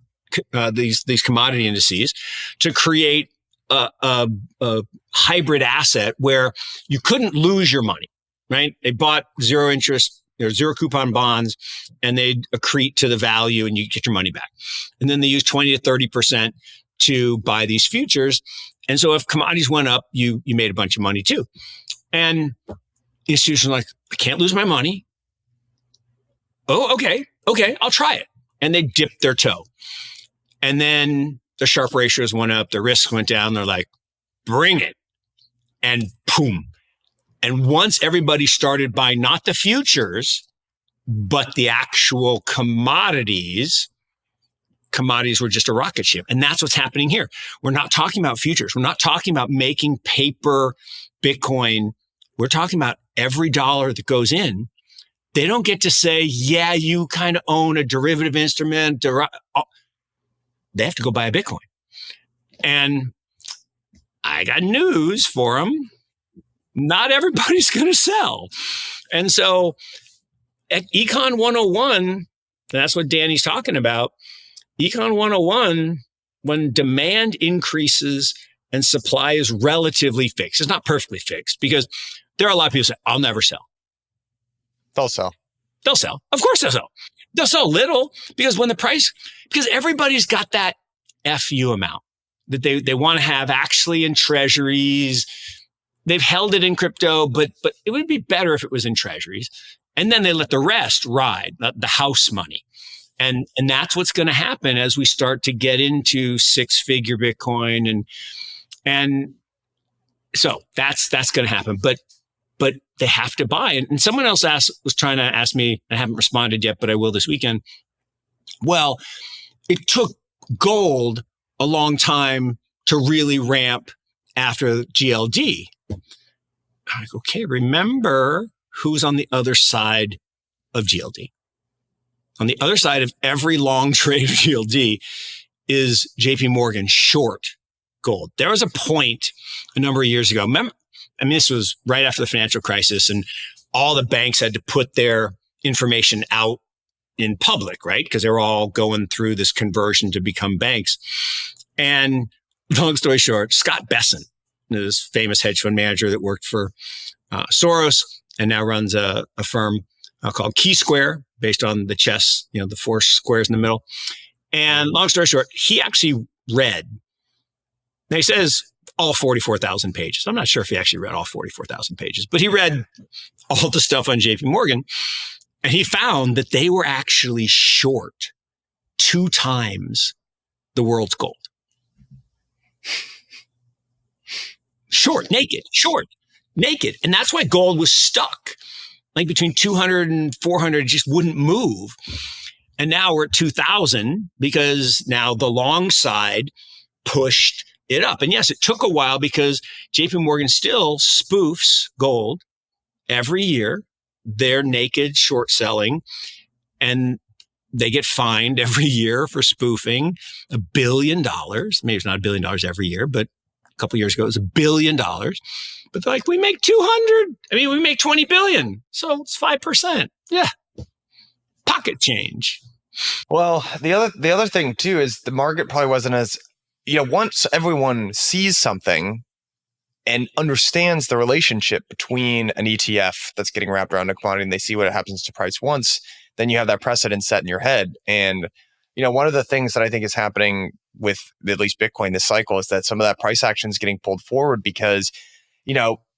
these commodity indices to create a hybrid asset where you couldn't lose your money, right? They bought zero interest or zero coupon bonds and they'd accrete to the value and you get your money back. And then they use 20 to 30% to buy these futures. And so if commodities went up, you made a bunch of money too. And institutions are like, I can't lose my money. Oh, okay, I'll try it. And they dipped their toe. And then the Sharpe ratios went up, the risks went down. They're like, bring it. And boom. And once everybody started buying not the futures, but the actual commodities were just a rocket ship. And that's what's happening here. We're not talking about futures. We're not talking about making paper Bitcoin. We're talking about every dollar that goes in. They don't get to say, yeah, you kind of own a derivative instrument. They have to go buy a Bitcoin. And I got news for them. Not everybody's going to sell. And so at Econ 101, that's what Danny's talking about. Econ 101, when demand increases and supply is relatively fixed, it's not perfectly fixed because there are a lot of people who say, I'll never sell. They'll sell. They'll sell. Of course they'll sell. They'll sell little because because everybody's got that FU amount that they want to have actually in treasuries. They've held it in crypto, but it would be better if it was in treasuries. And then they let the rest ride, the house money. And that's what's going to happen as we start to get into 6-figure Bitcoin. And so that's going to happen. But they have to buy. And someone else was trying to ask me, I haven't responded yet, but I will this weekend. Well, it took gold a long time to really ramp after GLD. I'm like, okay, remember who's on the other side of GLD. On the other side of every long trade of GLD is JP Morgan short gold. There was a point a number of years ago. This was right after the financial crisis, and all the banks had to put their information out in public, right? Because they're all going through this conversion to become banks. And long story short, Scott Besson, this famous hedge fund manager that worked for Soros and now runs a firm called Key Square, based on the chess, the four squares in the middle. And long story short, he actually read, now he says all 44,000 pages. I'm not sure if he actually read all 44,000 pages, but he read all the stuff on JP Morgan, and he found that they were actually short 2 times the world's gold. Short, naked. And that's why gold was stuck. Like between 200 and 400, it just wouldn't move. And now we're at 2,000 because now the long side pushed it up. And yes, it took a while because JP Morgan still spoofs gold every year. They're naked short selling, and they get fined every year for spoofing $1 billion. Maybe it's not $1 billion every year, but a couple of years ago, it was $1 billion. But they're like, we make 200. We make 20 billion. So it's 5%. Yeah. Pocket change. Well, the other thing too is the market probably wasn't as, once everyone sees something and understands the relationship between an ETF that's getting wrapped around a commodity and they see what happens to price once, then you have that precedent set in your head. And, one of the things that I think is happening with at least Bitcoin this cycle is that some of that price action is getting pulled forward because,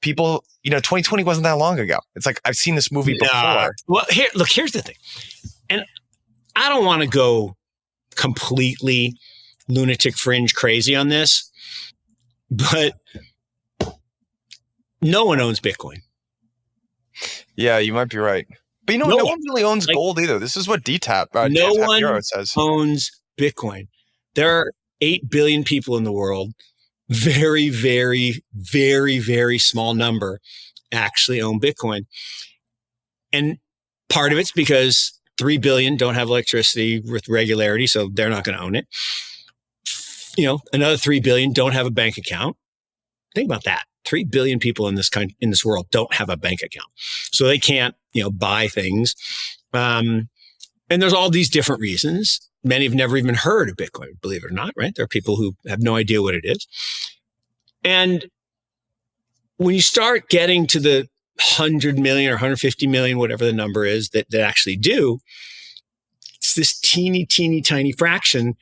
people, 2020 wasn't that long ago. It's like, I've seen this movie before. Well, here's the thing. And I don't want to go completely lunatic fringe crazy on this, but no one owns Bitcoin. Yeah, you might be right. But no one really owns gold either. This is what DTAP, no one says. Owns Bitcoin. There are 8 billion people in the world. Very, very, very, very small number actually own Bitcoin. And part of it's because 3 billion don't have electricity with regularity, so they're not going to own it. Another 3 billion don't have a bank account. Think about that. 3 billion people in this world don't have a bank account. So they can't, buy things. And there's all these different reasons. Many have never even heard of Bitcoin, believe it or not, right? There are people who have no idea what it is. And when you start getting to the 100 million or 150 million, whatever the number is that actually do, it's this teeny, teeny, tiny fraction.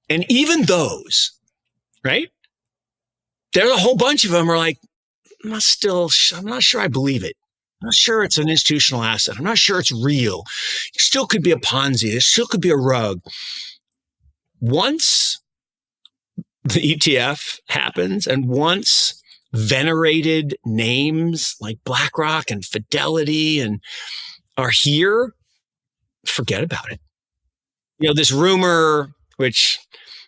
And even those, right? There's a whole bunch of them are like, I'm not sure I believe it. I'm not sure it's an institutional asset. I'm not sure it's real. It still could be a Ponzi. It still could be a rug. Once the ETF happens and once venerated names like BlackRock and Fidelity and are here, forget about it. This rumor, which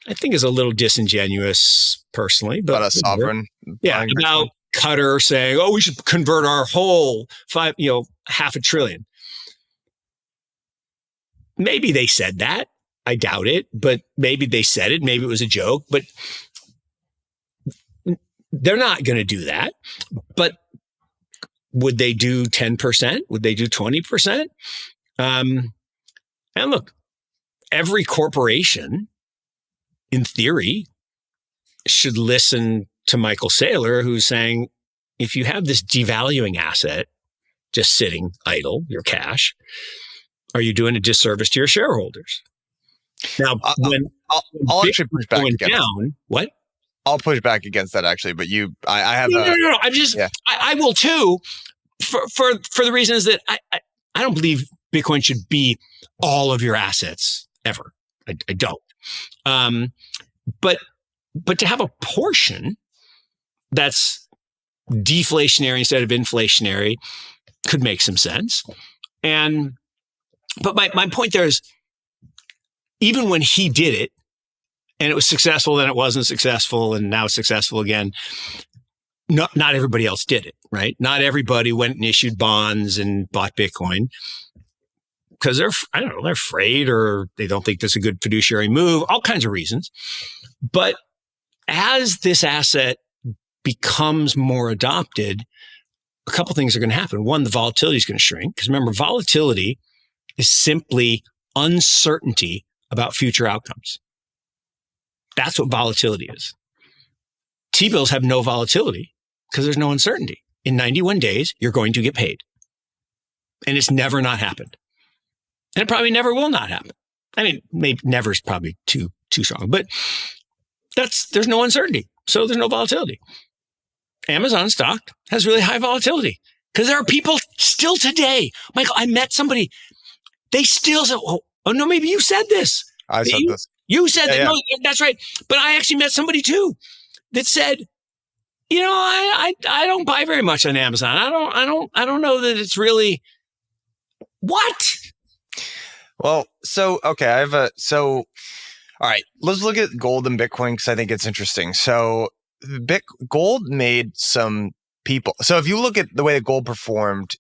I think is a little disingenuous personally, but about a sovereign. Yeah, about Qatar saying, we should convert our whole $500 billion. Maybe they said that. I doubt it, but maybe they said it. Maybe it was a joke, but they're not going to do that. But would they do 10%? Would they do 20%? And look, every corporation, in theory, should listen to Michael Saylor, who's saying, if you have this devaluing asset just sitting idle, your cash, are you doing a disservice to your shareholders? Now, I'll actually push back against what? I'll push back against that actually, but I have no. I'm just, yeah. I will too, for the reasons that I don't believe Bitcoin should be all of your assets ever. I don't. But to have a portion that's deflationary instead of inflationary could make some sense. But my point there is, even when he did it and it was successful, then it wasn't successful, and now it's successful again, not everybody else did it, right? Not everybody went and issued bonds and bought Bitcoin because they're afraid, or they don't think that's a good fiduciary move, all kinds of reasons. But as this asset becomes more adopted, a couple things are going to happen. One, the volatility is going to shrink, because remember, volatility is simply uncertainty about future outcomes. That's what volatility is. T-bills have no volatility because there's no uncertainty. In 91 days, you're going to get paid. And it's never not happened. And it probably never will not happen. I mean, maybe never is probably too strong, but there's no uncertainty. So there's no volatility. Amazon stock has really high volatility because there are people still today. Michael, I met somebody. They still said, oh no, maybe you said this. I said this. You said that. Yeah. No, that's right. But I actually met somebody too that said, I don't buy very much on Amazon. I don't know that it's really what? Well, so, okay, all right, let's look at gold and Bitcoin because I think it's interesting. So gold made some people. So if you look at the way that gold performed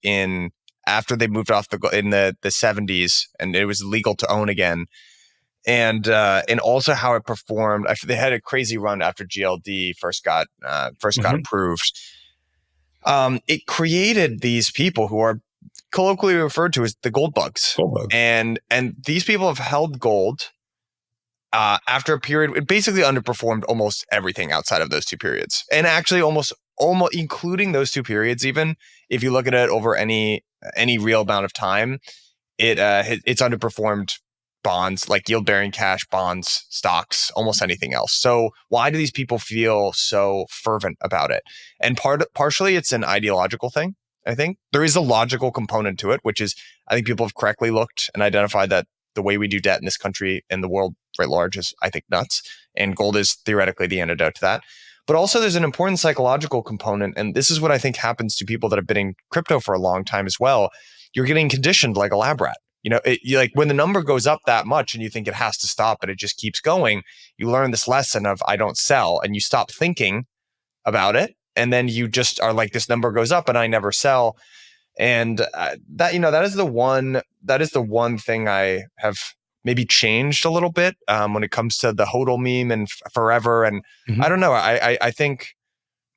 after they moved off in the 70s and it was legal to own again, and also how it performed. They had a crazy run after GLD first got approved. It created these people who are colloquially referred to as the gold bugs. And these people have held gold after a period. It basically underperformed almost everything outside of those two periods, and actually almost including those two periods. Even if you look at it over any real amount of time, it's underperformed bonds, like yield-bearing cash, bonds, stocks, almost anything else. So why do these people feel so fervent about it? And partially it's an ideological thing. I think there is a logical component to it, which is I think people have correctly looked and identified that the way we do debt in this country and the world writ large is, I think, nuts. And gold is theoretically the antidote to that. But also there's an important psychological component. And this is what I think happens to people that have been in crypto for a long time as well. You're getting conditioned like a lab rat. Like when the number goes up that much and you think it has to stop, but it just keeps going, you learn this lesson of I don't sell, and you stop thinking about it. And then you just are like, this number goes up and I never sell. And that is the one thing I have maybe changed a little bit when it comes to the HODL meme and forever. And I don't know. I think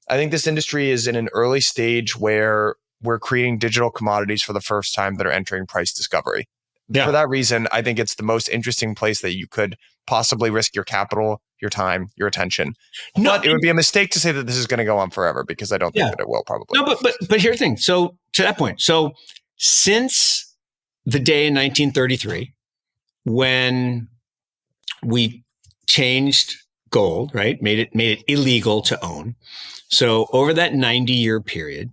this industry is in an early stage where we're creating digital commodities for the first time that are entering price discovery. Yeah. For that reason, I think it's the most interesting place that you could possibly risk your capital, your time, your attention. But it would be a mistake to say that this is going to go on forever, because I don't think that it will probably. No, but here's the thing. So to that point, so since the day in 1933, when we changed gold, right, made it illegal to own. So over that 90-year period,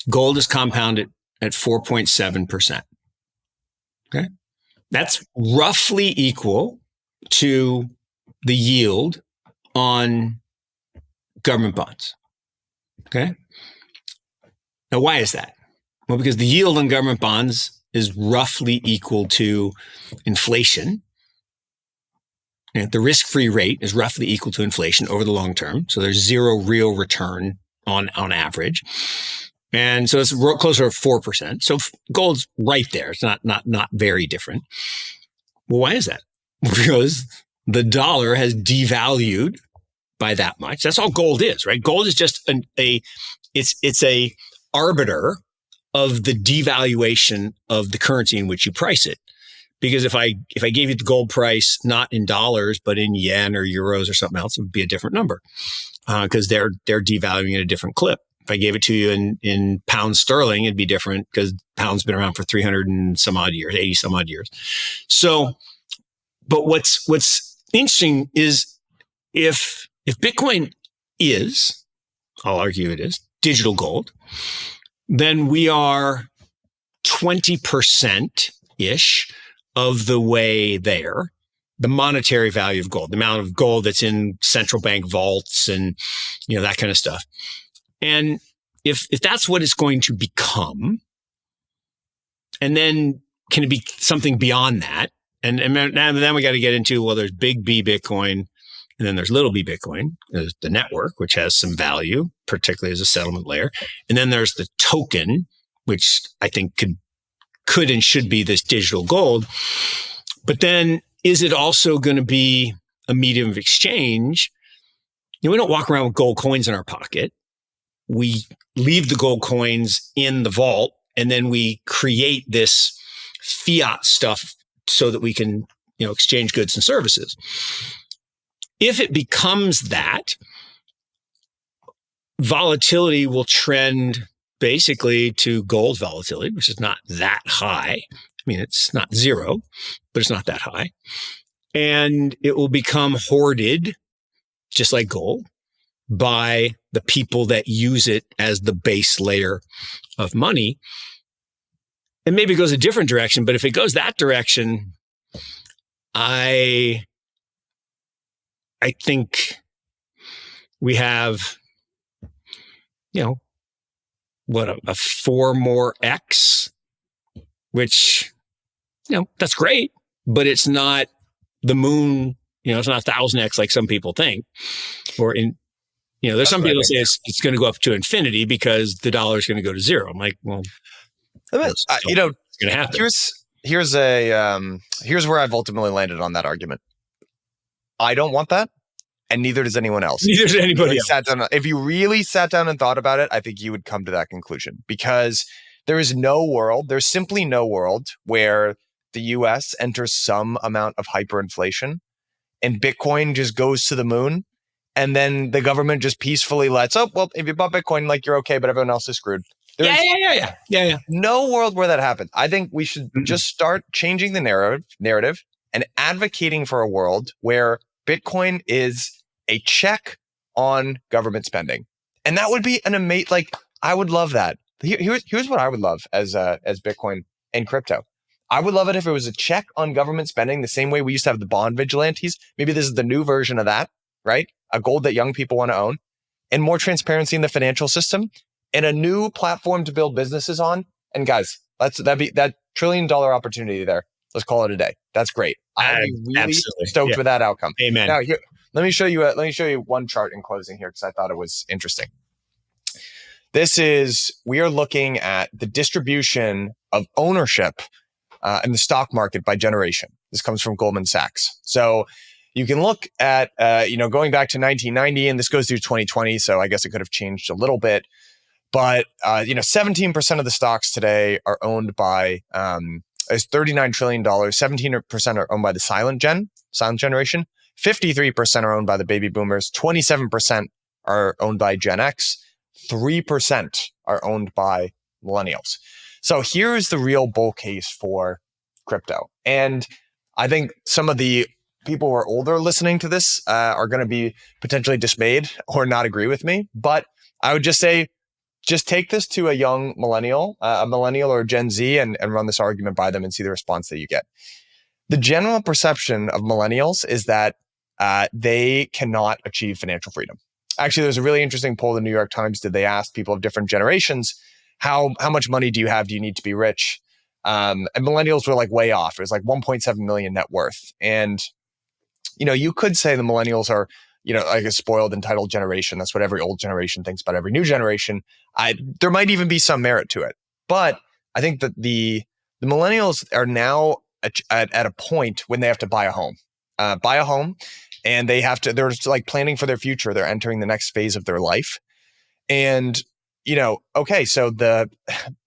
gold is compounded at 4.7%. Okay. That's roughly equal to the yield on government bonds. Okay. Now, why is that? Well, because the yield on government bonds is roughly equal to inflation. And the risk-free rate is roughly equal to inflation over the long term. So there's zero real return on average. And so it's closer to 4%. So gold's right there. It's not very different. Well, why is that? Because the dollar has devalued by that much. That's all gold is, right? Gold is just it's a arbiter of the devaluation of the currency in which you price it. Because if I gave you the gold price not in dollars but in yen or euros or something else, it would be a different number because they're devaluing at a different clip. If I gave it to you in pounds sterling, it'd be different because pounds been around for 300 and some odd years, 80 some odd years. So, but what's interesting is if Bitcoin is, I'll argue it is, digital gold, then we are 20%-ish of the way there. The monetary value of gold, the amount of gold that's in central bank vaults and, that kind of stuff. And if that's what it's going to become, and then can it be something beyond that? And then we got to get into, well, there's big B Bitcoin, and then there's little b Bitcoin. There's the network, which has some value, particularly as a settlement layer. And then there's the token, which I think could and should be this digital gold. But then is it also going to be a medium of exchange? We don't walk around with gold coins in our pocket. We leave the gold coins in the vault, and then we create this fiat stuff so that we can, exchange goods and services. If it becomes that, volatility will trend basically to gold volatility, which is not that high. I mean, it's not zero, but it's not that high. And it will become hoarded, just like gold, by the people that use it as the base layer of money. And maybe it goes a different direction, but if it goes that direction, I think we have, a 4 more X, which, that's great, but it's not the moon, it's not 1,000X like some people think. Or there's some people say it's going to go up to infinity because the dollar is going to go to zero. I'm like, well, it's going to happen. Here's where I've ultimately landed on that argument. I don't want that, and neither does anyone else. Neither does anybody else. If you really sat down and thought about it, I think you would come to that conclusion, because there's simply no world where the US enters some amount of hyperinflation and Bitcoin just goes to the moon, and then the government just peacefully lets, if you bought Bitcoin, like, you're okay, but everyone else is screwed. Yeah. No world where that happens. I think we should just start changing the narrative and advocating for a world where Bitcoin is a check on government spending. And that would be an amazing, I would love that. Here's what I would love as Bitcoin and crypto. I would love it if it was a check on government spending, the same way we used to have the bond vigilantes. Maybe this is the new version of that, right? A gold that young people want to own, and more transparency in the financial system, and a new platform to build businesses on. And guys, that'd be that $1 trillion opportunity there. Let's call it a day. That's great. I'd be really stoked with that outcome. Amen. Now, here, let me show you one chart in closing here, because I thought it was interesting. We are looking at the distribution of ownership in the stock market by generation. This comes from Goldman Sachs. So you can look at, going back to 1990, and this goes through 2020. So I guess it could have changed a little bit. But, 17% of the stocks today are owned by, is $39 trillion. 17% are owned by the silent generation. 53% are owned by the baby boomers. 27% are owned by Gen X. 3% are owned by millennials. So here's the real bull case for crypto. And I think some of the people who are older listening to this are going to be potentially dismayed or not agree with me. But I would just say, just take this to a young millennial, or Gen Z, and run this argument by them and see the response that you get. The general perception of millennials is that they cannot achieve financial freedom. Actually, there's a really interesting poll the New York Times did. They asked people of different generations, how much money do you have? Do you need to be rich? And millennials were way off. It was 1.7 million net worth. And, you could say the millennials are, a spoiled, entitled generation. That's what every old generation thinks about every new generation. There might even be some merit to it. But I think that the millennials are now at a point when they have to buy a home. And they're planning for their future. They're entering the next phase of their life. And, so the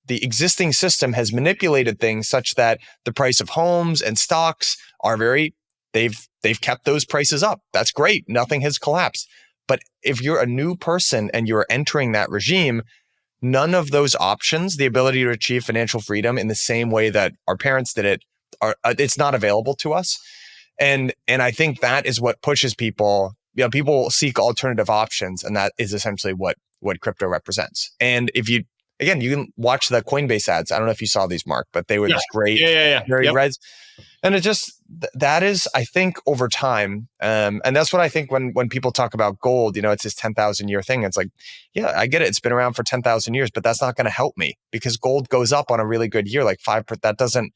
existing system has manipulated things such that the price of homes and stocks are they've kept those prices up. That's great. Nothing has collapsed. But if you're a new person and you're entering that regime, none of those options, the ability to achieve financial freedom in the same way that our parents did it, it's not available to us. And I think that is what pushes people. People seek alternative options, and that is essentially what crypto represents. And if you can watch the Coinbase ads. I don't know if you saw these, Mark, but they were just great. Yeah. Very red. And it just, that is, I think, over time. And that's what I think when people talk about gold, it's this 10,000 year thing. It's I get it. It's been around for 10,000 years, but that's not going to help me, because gold goes up on a really good year, 5%.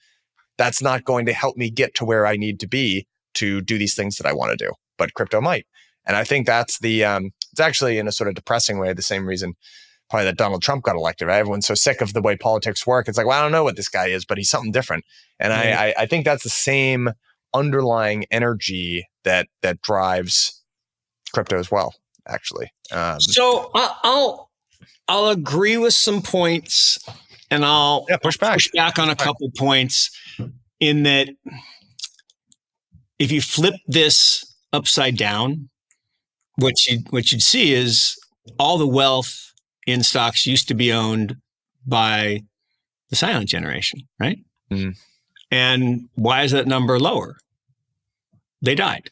That's not going to help me get to where I need to be to do these things that I want to do, but crypto might. And I think that's it's actually, in a sort of depressing way, the same reason probably that Donald Trump got elected, right? Everyone's so sick of the way politics work. It's I don't know what this guy is, but he's something different. And I think that's the same underlying energy that drives crypto as well, actually. So I'll agree with some points, and I'll push back on a couple points in that if you flip this upside down, what you'd see is all the wealth in stocks used to be owned by the silent generation, right? Mm. And why is that number lower? They died.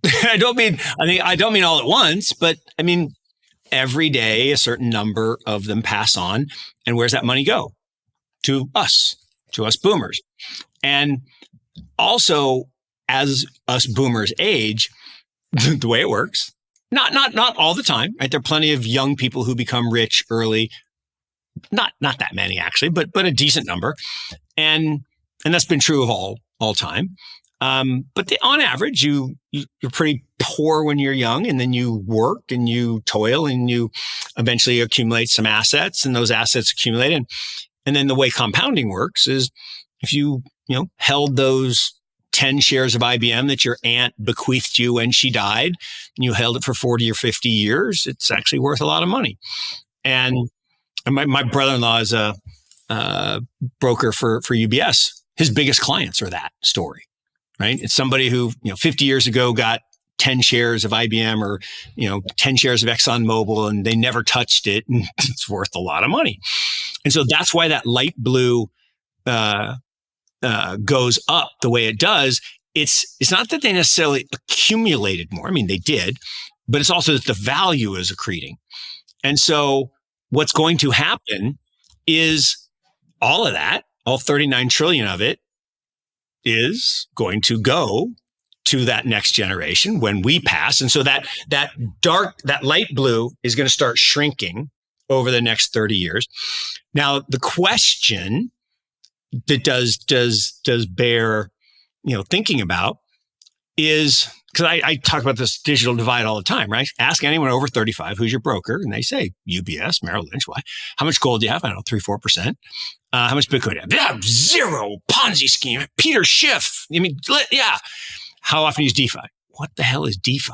I don't mean all at once, but I mean, every day a certain number of them pass on. And where's that money go? To us boomers. And also, as us boomers age, the way it works, not all the time, right? There are plenty of young people who become rich early. Not that many actually, but a decent number. And that's been true of all time. But on average, you're pretty poor when you're young, and then you work and you toil and you eventually accumulate some assets, and those assets accumulate. And then the way compounding works is if you held those 10 shares of IBM that your aunt bequeathed you when she died, and you held it for 40 or 50 years, it's actually worth a lot of money. And my brother-in-law is a broker for UBS. His biggest clients are that story, right? It's somebody who 50 years ago got 10 shares of IBM or 10 shares of ExxonMobil, and they never touched it, and it's worth a lot of money. And so that's why that light blue goes up the way it does. It's not that they necessarily accumulated more. I mean, they did, but it's also that the value is accreting. And so what's going to happen is all of that, all 39 trillion of it, is going to go to that next generation when we pass. And so that light blue is going to start shrinking over the next 30 years. Now, the question that does bear, thinking about is, because I talk about this digital divide all the time, right? Ask anyone over 35 who's your broker, and they say UBS, Merrill Lynch. Why? How much gold do you have? I don't know, 3-4%. How much Bitcoin do you have? Yeah, zero. Ponzi scheme. Peter Schiff. I mean, yeah. How often do you use DeFi? What the hell is DeFi?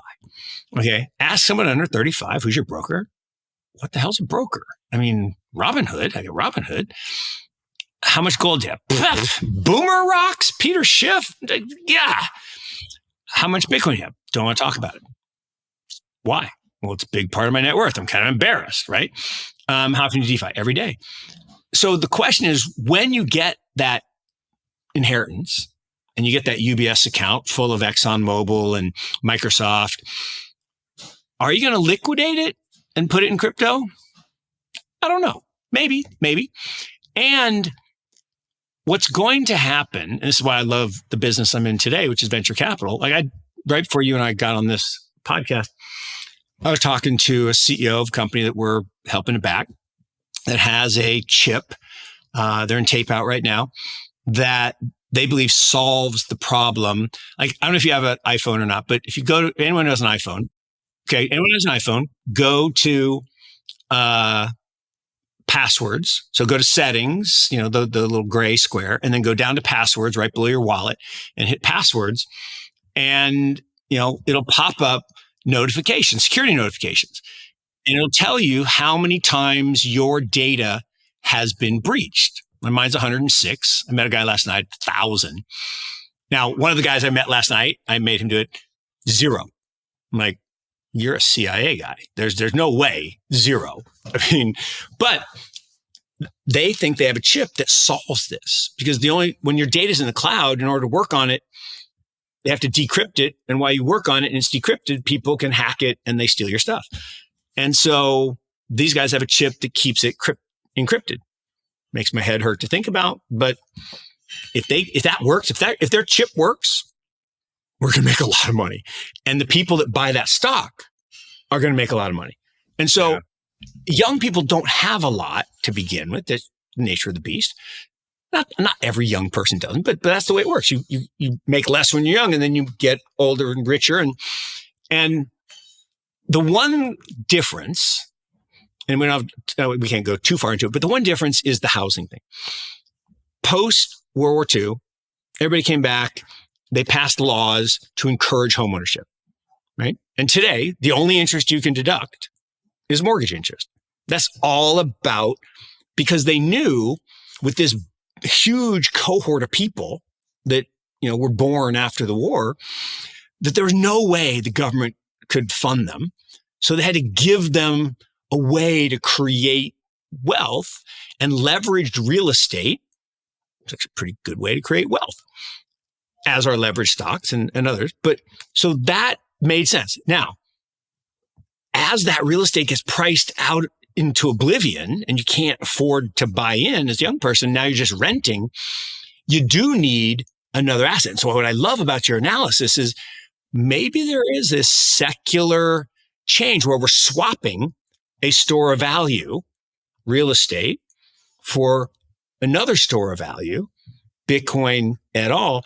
Okay. Ask someone under 35 who's your broker. What the hell's a broker? I mean, Robinhood. I get Robinhood. How much gold do you have? Boomer rocks? Peter Schiff? Yeah. How much Bitcoin do you have? Don't want to talk about it. Why? Well, it's a big part of my net worth. I'm kind of embarrassed, right? How often do you DeFi? Every day. So the question is, when you get that inheritance and you get that UBS account full of ExxonMobil and Microsoft, are you going to liquidate it and put it in crypto? I don't know. Maybe. And what's going to happen, and this is why I love the business I'm in today, which is venture capital. Like right before you and I got on this podcast, I was talking to a CEO of a company that we're helping to back that has a chip. They're in tape out right now that they believe solves the problem. Like, I don't know if you have an iPhone or not, but if you go to anyone who has an iPhone, anyone who has an iPhone, go to passwords. So go to settings, the little gray square, and then go down to passwords right below your wallet and hit passwords. And, it'll pop up notifications, security notifications. And it'll tell you how many times your data has been breached. Mine's 106. I met a guy last night, 1,000. Now, one of the guys I met last night, I made him do it 0. I'm like, you're a CIA guy. There's no way 0. I mean, but they think they have a chip that solves this, because when your data's in the cloud, in order to work on it, they have to decrypt it. And while you work on it and it's decrypted, people can hack it and they steal your stuff. And so these guys have a chip that keeps it encrypted. Makes my head hurt to think about, but if that works, if their chip works, we're going to make a lot of money. And the people that buy that stock are going to make a lot of money. And so young people don't have a lot to begin with. That's the nature of the beast. Not every young person doesn't, but that's the way it works. You make less when you're young, and then you get older and richer. And the one difference, and we can't go too far into it, but the one difference is the housing thing. Post World War II, everybody came back. They passed laws to encourage homeownership, right? And today, the only interest you can deduct is mortgage interest. That's all about, because they knew with this huge cohort of people that, were born after the war, that there was no way the government could fund them. So they had to give them a way to create wealth, and leveraged real estate. It's actually a pretty good way to create wealth, as are leveraged stocks and others. But so that made sense. Now, as that real estate gets priced out into oblivion and you can't afford to buy in as a young person, now you're just renting, you do need another asset. And so what I love about your analysis is maybe there is this secular change where we're swapping a store of value, real estate, for another store of value, Bitcoin et al.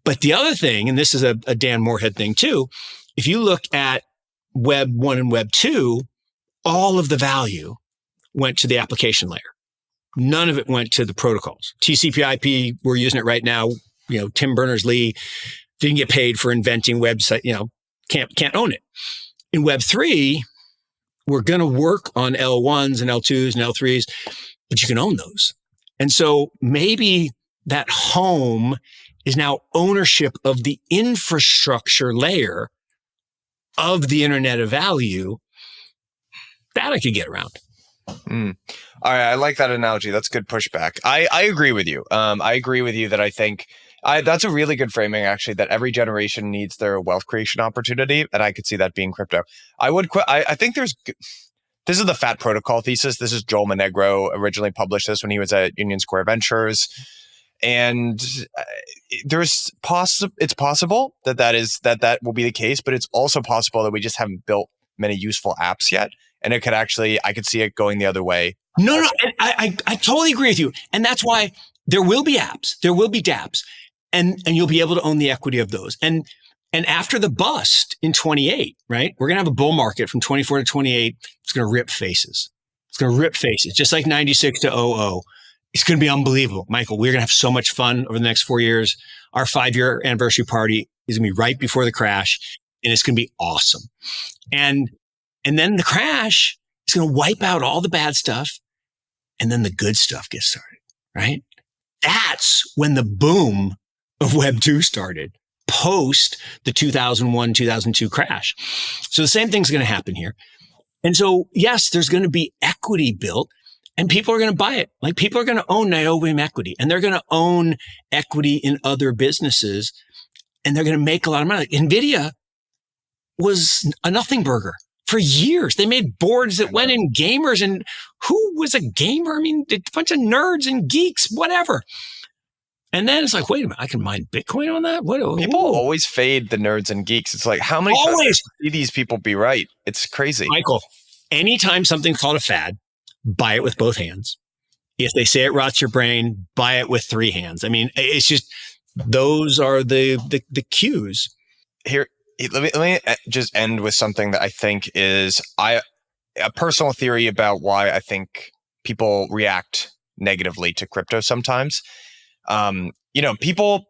But the other thing, and this is a Dan Morehead thing too, if you look at Web 1 and Web 2, all of the value went to the application layer. None of it went to the protocols. TCP/IP, we're using it right now. Tim Berners-Lee didn't get paid for inventing website, can't own it. In Web 3, we're going to work on L1s and L2s and L3s, but you can own those. And so maybe that home is now ownership of the infrastructure layer of the Internet of Value. That I could get around. All right. I like that analogy. That's good pushback. I agree with you. I agree with you that I think that's a really good framing, actually, that every generation needs their wealth creation opportunity. And I could see that being crypto. I think this is the Fat Protocol thesis. This is Joel Monegro originally published this when he was at Union Square Ventures. And it's possible that will be the case, but it's also possible that we just haven't built many useful apps yet. And I could see it going the other way. No. I totally agree with you. And that's why there will be apps, there will be dApps, and you'll be able to own the equity of those. And after the bust in 28, right, we're going to have a bull market from 24 to 28. It's going to rip faces. Just like 96 to 00. It's going to be unbelievable. Michael, we're going to have so much fun over the next 4 years. Our 5-year anniversary party is going to be right before the crash, and it's going to be awesome. And then the crash is going to wipe out all the bad stuff, and then the good stuff gets started, right? That's when the boom of Web 2 started, post the 2001, 2002 crash. So the same thing's going to happen here. And so, yes, there's going to be equity built, and people are going to buy it. Like, people are going to own Niobium equity, and they're going to own equity in other businesses, and they're going to make a lot of money. Like, NVIDIA was a nothing burger for years. They made boards that went in gamers, and who was a gamer? I mean, a bunch of nerds and geeks, whatever. And then it's like, wait a minute, I can mine Bitcoin on that? People always fade the nerds and geeks. It's like, how many times do you see these people be right? It's crazy. Michael, anytime something's called a fad, buy it with both hands. If they say it rots your brain, buy it with 3 hands. I mean, it's just, those are the cues. Here, let me just end with something that I think is a personal theory about why I think people react negatively to crypto sometimes. People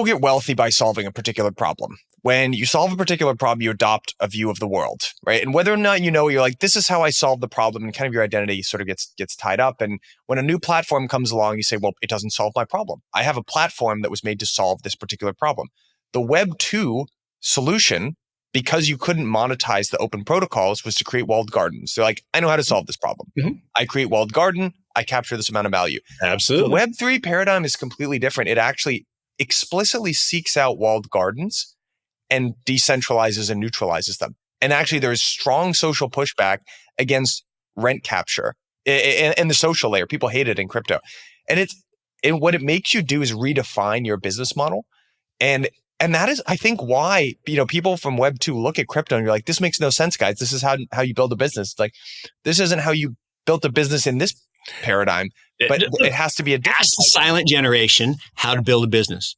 get wealthy by solving a particular problem. When you solve a particular problem, you adopt a view of the world, right? And whether or not you're like, this is how I solve the problem, and kind of your identity sort of gets tied up. And when a new platform comes along, you say, well, it doesn't solve my problem. I have a platform that was made to solve this particular problem. The Web 2 solution, because you couldn't monetize the open protocols, was to create walled gardens. They're like, I know how to solve this problem. Mm-hmm. I create walled garden. I capture this amount of value. Absolutely. The Web 3 paradigm is completely different. It actually explicitly seeks out walled gardens and decentralizes and neutralizes them. And actually, there is strong social pushback against rent capture in the social layer. People hate it in crypto. And what it makes you do is redefine your business model. And that is, I think, why people from Web 2 look at crypto and you're like, this makes no sense, guys. This is how you build a business. It's like, this isn't how you built a business in this paradigm, but it has to be a different. Ask the silent generation how to build a business.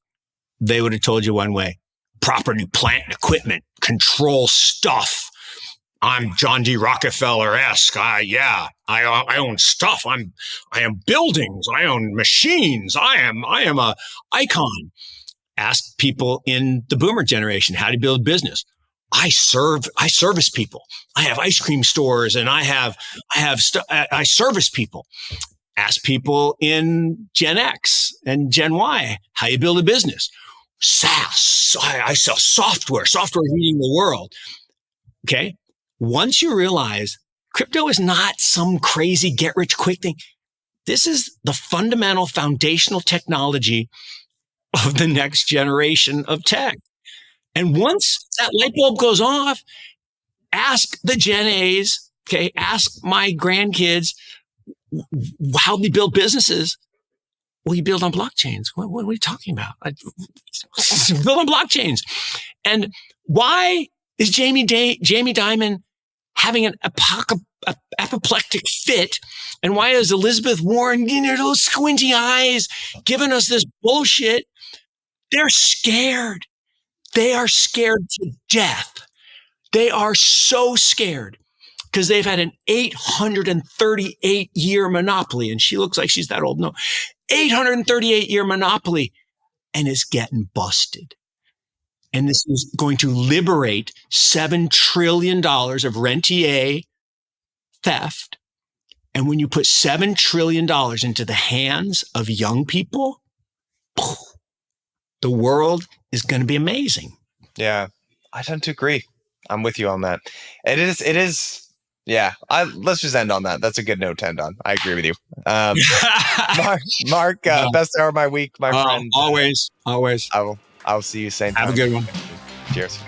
They would have told you one way: property, plant, and equipment, control stuff. I'm John D. Rockefeller-esque. I own stuff. I am buildings. I own machines. I am a icon. Ask people in the boomer generation how to build a business. I service people. I have ice cream stores, and I service people. Ask people in Gen X and Gen Y how you build a business. SaaS. I sell software. Software is eating the world. Okay. Once you realize crypto is not some crazy get rich quick thing, this is the fundamental foundational technology of the next generation of tech. And once that light bulb goes off, ask the Gen A's, okay, ask my grandkids how they build businesses. Well, you build on blockchains. What are you talking about? Build on blockchains. And why is Jamie Dimon having an apoplectic fit? And why is Elizabeth Warren, those squinty eyes, giving us this bullshit? They're scared. They are scared to death. They are so scared because they've had an 838-year monopoly. And she looks like she's that old. No, 838-year monopoly, and it's getting busted. And this is going to liberate $7 trillion of rentier theft. And when you put $7 trillion into the hands of young people, the world is going to be amazing. Yeah, I tend to agree. I'm with you on that. It is. Yeah, let's just end on that. That's a good note to end on. I agree with you. Mark, best hour of my week, my friend. Always. I'll see you same time. Have a good one. Cheers.